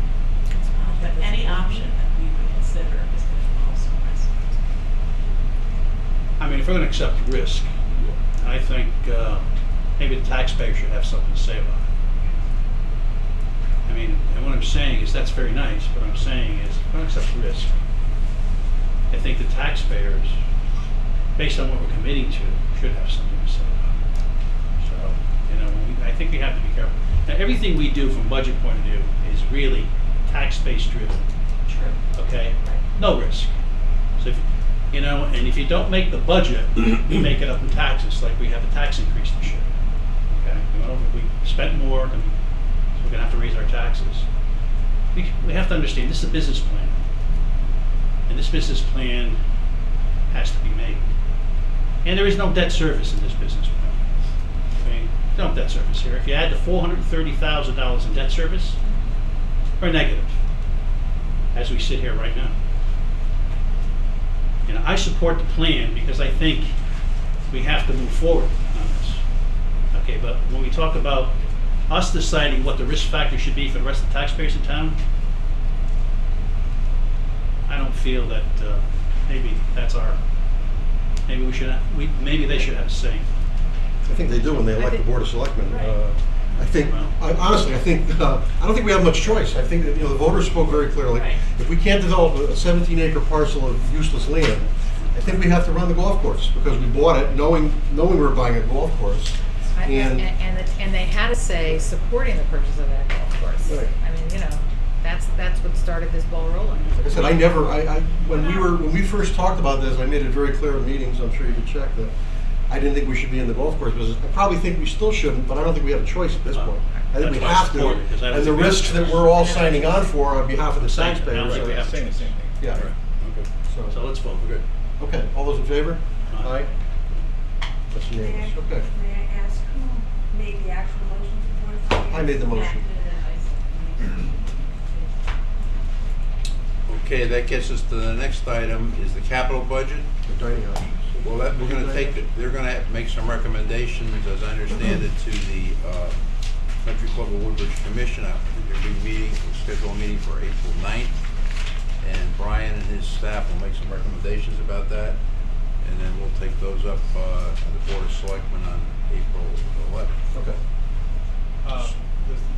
But any option that we would consider is going to involve some risk. I mean, if we're gonna accept risk, I think maybe the taxpayer should have something to say about it. I mean, and what I'm saying is that's very nice. What I'm saying is, if we're gonna accept risk, I think the taxpayers, based on what we're committing to, should have something to say about it. So, you know, I think we have to be careful. Now, everything we do from a budget point of view is really tax-based driven. True. Okay? No risk. So, if, you know, and if you don't make the budget, you make it up in taxes, like we have a tax increase this year. Okay? You know, if we spent more, then we're going to have to raise our taxes. We have to understand this is a business plan. And this business plan has to be made. And there is no debt service in this business plan. I mean, no debt service here. If you add the $430,000 in debt service, we're negative, as we sit here right now. And I support the plan because I think we have to move forward on this. Okay, but when we talk about us deciding what the risk factor should be for the rest of the taxpayers in town, I don't feel that maybe that's our. Maybe we should. Maybe they should have a say. I think they do when they elect the Board of Selectmen. Right. I think, honestly, I don't think we have much choice. I think that, you know, the voters spoke very clearly. Right. If we can't develop a 17-acre parcel of useless land, I think we have to run the golf course because we bought it knowing we were buying a golf course. And they had to say supporting the purchase of that golf course. Right. I mean, you know, that's what started this ball rolling. Like I said, when we first talked about this, I made it very clear in meetings, I'm sure you could check, that I didn't think we should be in the golf course business. I probably think we still shouldn't, but I don't think we have a choice at this point. I think we have to, and the risks that we're all signing on for on behalf of the taxpayers. We have Saying the same thing. Yeah. Okay. So let's vote. We're good. Okay, all those in favor? Aye. That's May unanimous. I- Okay. May I ask who made the actual motion for Board of Finance? I made the motion. Okay, that gets us to the next item, is the capital budget. The dining options. Well, we're gonna they're gonna make some recommendations, as I understand it, to the Country Club of Woodbridge Commission. They'll be meeting, we'll schedule a meeting for April 9th. And Brian and his staff will make some recommendations about that. And then we'll take those up at the Board of Selectmen on April 11th. Okay.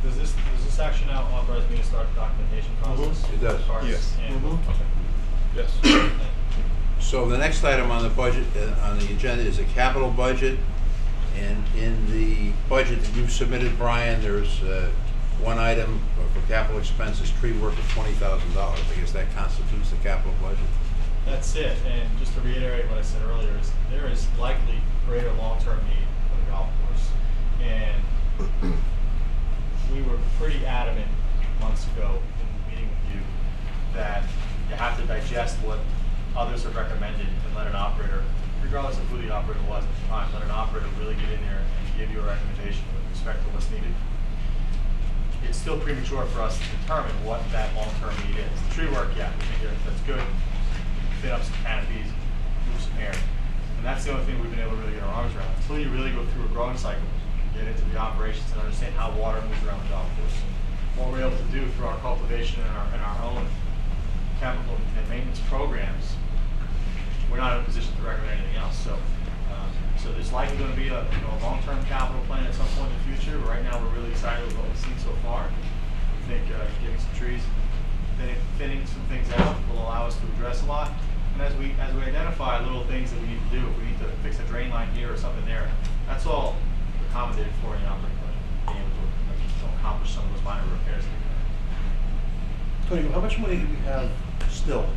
Does this action now authorize me to start the documentation process? It does. Yes. Okay. Yes. So the next item on the budget, on the agenda, is a capital budget. And in the budget that you've submitted, Brian, there's one item for capital expenses, tree work of $20,000. I guess that constitutes the capital budget. That's it. And just to reiterate what I said earlier, is there is likely greater long-term need for the golf course. And we were pretty adamant months ago in meeting with you that you have to digest what others have recommended and let an operator, regardless of who the operator was at the time, let an operator really get in there and give you a recommendation with respect to what's needed. It's still premature for us to determine what that long-term need is. The tree work, yeah, we think that's good. Fit up some canopies, move some air. And that's the only thing we've been able to really get our arms around. Until you really go through a growing cycle, get into the operations and understand how water moves around the golf course. What we're able to do through our cultivation and our own chemical and maintenance programs, we're not in a position to recommend anything else. So there's likely going to be a long-term capital plan at some point in the future. But right now, we're really excited with what we've seen so far. We think getting some trees, thinning some things out will allow us to address a lot. And as we identify little things that we need to do, if we need to fix a drain line here or something there, that's all accommodated for in the operating budget, being able to accomplish some of those minor repairs. Tony, how much money do we have still?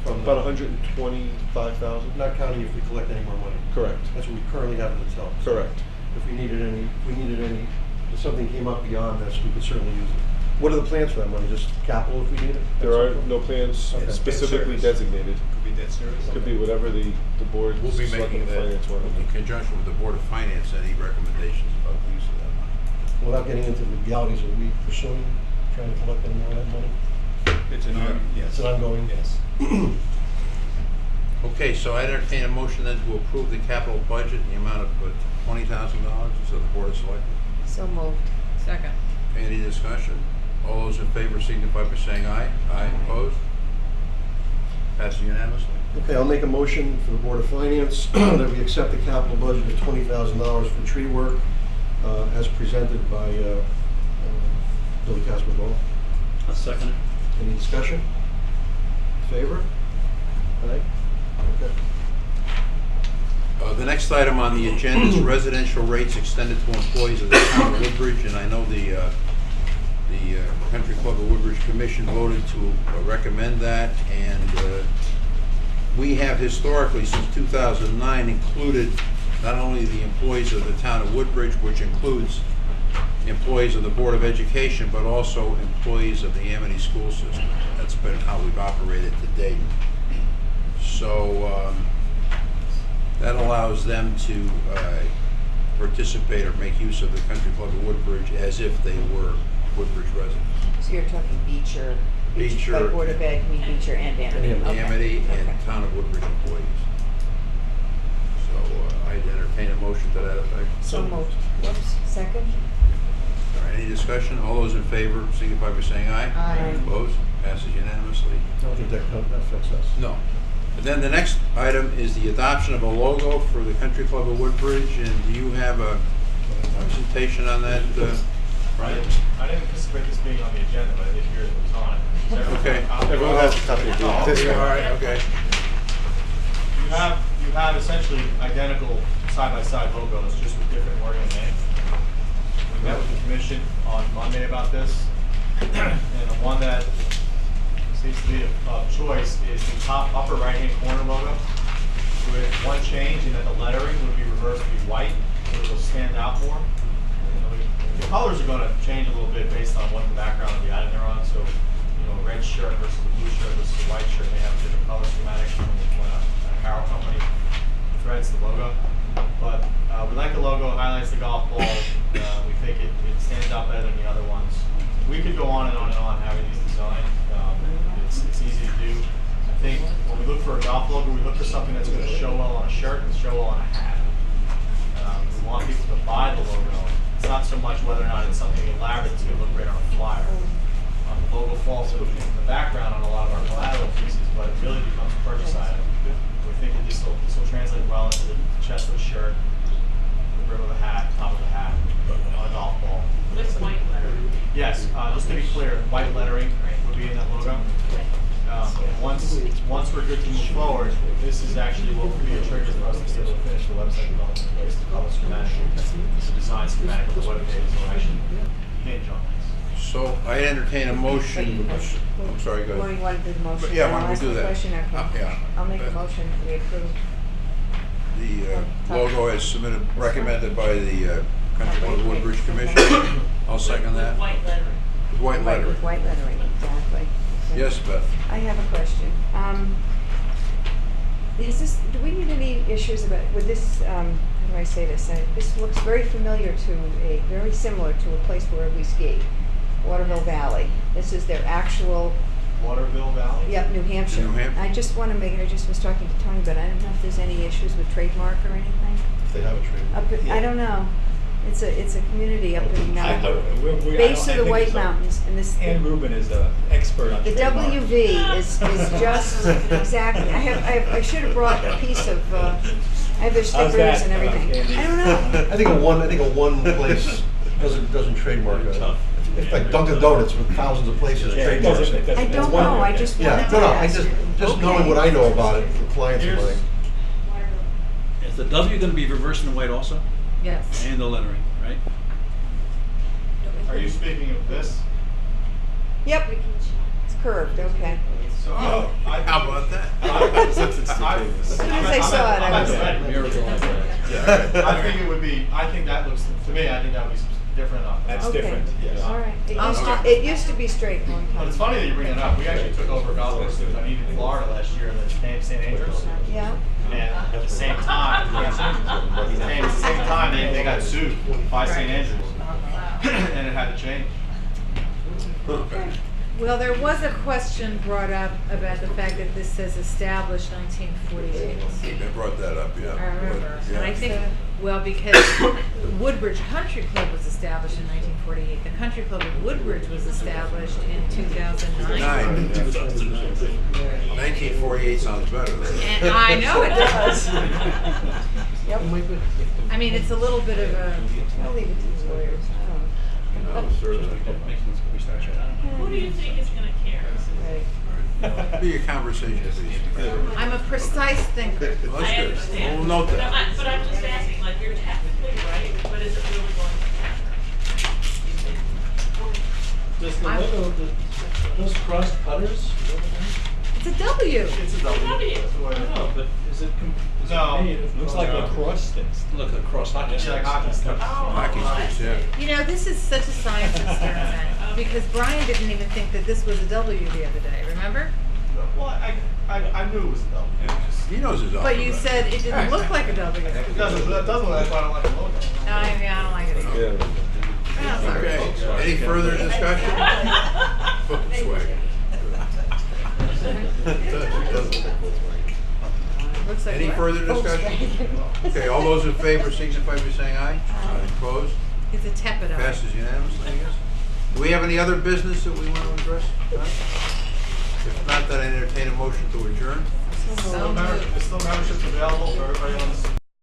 From About 125,000. Not counting if we collect any more money. Correct. That's what we currently have in the till. Correct. If we needed any, if something came up beyond this, we could certainly use it. What are the plans for that money? Just capital if we need it? There are no plans Okay. specifically designated. Could be debt service. Could be whatever the board. We'll be making that finance want to in do. conjunction with the Board of Finance, any recommendations about the use of that money. Without getting into the legalities, are we pursuing, trying to collect any more of that money? It's an yes. It's an ongoing? Yes. Okay, so I entertain a motion then to approve the capital budget in the amount of $20,000 to the Board of Selectmen. So moved. Second. Any discussion? All those in favor signify by saying aye. Aye. Opposed? Passes unanimously. Okay, I'll make a motion for the Board of Finance that we accept the capital budget of $20,000 for tree work as presented by Billy Casper-Goff. I'll second it. Any discussion? Favor? Aye? Okay. The next item on the agenda is residential rates extended to employees of the town of Woodbridge, and I know the Country Club of Woodbridge Commission voted to recommend that, and we have historically, since 2009, included not only the employees of the town of Woodbridge, which includes employees of the Board of Education, but also employees of the Amity school system. That's been how we've operated to date. So that allows them to participate or make use of the Country Club of Woodbridge as if they were Woodbridge residents. So you're talking Beecher, Beecher, Board of Ed, Beecher and Amity. Okay. Amity and Okay. Town of Woodbridge employees. So I'd entertain a motion to that effect. So moved. Whoops, second? All right, any discussion? All those in favor signify by saying aye. Aye. Opposed? Passes unanimously. I don't think that affects us. No. And then the next item is the adoption of a logo for the Country Club of Woodbridge, and do you have a presentation on that, Brian? I didn't anticipate this being on the agenda, but I did hear that it was on it. Okay. Everyone has a copy of this one. All right, okay. You have essentially identical side-by-side logos, just with different wording and name. We met with the commission on Monday about this, and the one that seems to be of choice is the top upper right-hand corner logo, with one change in that the lettering would be reversed to be white, so it'll stand out more. The colors are going to change a little bit based on what the background of the item they're on. So, a red shirt versus a blue shirt versus a white shirt, they have a different color schematic from when an apparel company threads the logo. But we like the logo, highlights the golf ball. We think it stands out better than the other ones. We could go on and on and on having these designed. It's easy to do. I think when we look for a golf logo, we look for something that's going to show well on a shirt and show well on a hat. We want people to buy the logo. It's not so much whether or not it's something elaborate that's going to look great on a flyer. The logo falls in the background on a lot of our collateral pieces, but it really becomes a purchase item. We think that this will translate well into the chest of a shirt, the brim of a hat, top of a hat, on a golf ball. With white lettering. Yes, just to be clear, white lettering would be in that logo. Once we're good to move forward, this is actually what would be a trigger for us to be able to finish the website development phase, the color schematic, the design schematic of the web page, so actually hinge on this. So I entertain a motion. I'm sorry, go Well, ahead. you want to do the motion? Yeah, I'll why don't we ask do the that? question, okay. Yeah. I'll make a motion to we approve. The logo as submitted, recommended by the Country Club of Woodbridge Commission. I'll second that. With white lettering. With white lettering. With white lettering, exactly. Yes, Beth. I have a question. Do we need any issues with this, how do I say this? This looks very familiar very similar to a place where we ski, Waterville Valley. This is their actual. Waterville Valley? Yep, New Hampshire. New Hampshire. I just want to I just was talking to Tony, but I don't know if there's any issues with trademark or anything. If they have a trademark. I don't know. It's a community up in base of the White Mountains, and this. Ann Rubin is an expert on The trademark. WV is just exactly. I should have brought a piece of. I have their How's stickers that, and everything. Andy? I don't know. I think a one place doesn't trademark it. Tough. It's like Dunkin' Donuts with thousands of places Yeah, it trademarks. doesn't- I don't know. I just wanted Yeah, to no, I ask. just knowing what I know about it for clients of mine. Is the W going to be reversed in white also? Yes. And the lettering, right? Are you speaking of this? Yep. It's curved. Okay. So, How about that? As soon as I saw it, I was. I think it would be. I think that looks to me. I think that would be different enough. That's Okay. different, yes. All right. It used to be straight a long time. But it's funny that you bring that up. We actually took over golf courses in Dunedin, Florida last year in the name St. Andrews. Yeah. And at the same time, they got sued by St. Andrews. And it had to change. Well, there was a question brought up about the fact that this says established 1948. I brought that up, yeah. I remember. Yeah. And I think Well, because Woodbridge Country Club was established in 1948. The Country Club of Woodbridge was established in 2009. 1948 sounds better. And I know it does. Yep. I mean, it's a little bit of a. I'll leave it to the lawyers. Who do you think is gonna care? Be a conversation, please. I'm a precise thinker. Well, that's I good. understand. We'll note that. But I'm just asking, like, you're technically right, but is it really going to matter? Does the logo, those crossed putters? It's a W. It's a W. I know, but is it made? It looks like lacrosse sticks. Look, lacrosse hockey sticks. like hockey sticks. Hockey sticks, yeah. You know, this is such a science experiment because Brian didn't even think that this was a W the other day. Remember? Well, I knew it was a W. He knows his But you said it didn't look like a W. It doesn't look, that's why I don't like the logo. I mean, I don't like it either. Well, sorry. Okay, any further discussion? Looks like Any what? further discussion? Okay, all those in favor signify by saying aye. Opposed? It's a tepid eye. Passes unanimously, I guess. Do we have any other business that we want to address tonight? If not, then I entertain a motion to adjourn. So moved. Is still memberships available for everybody on this?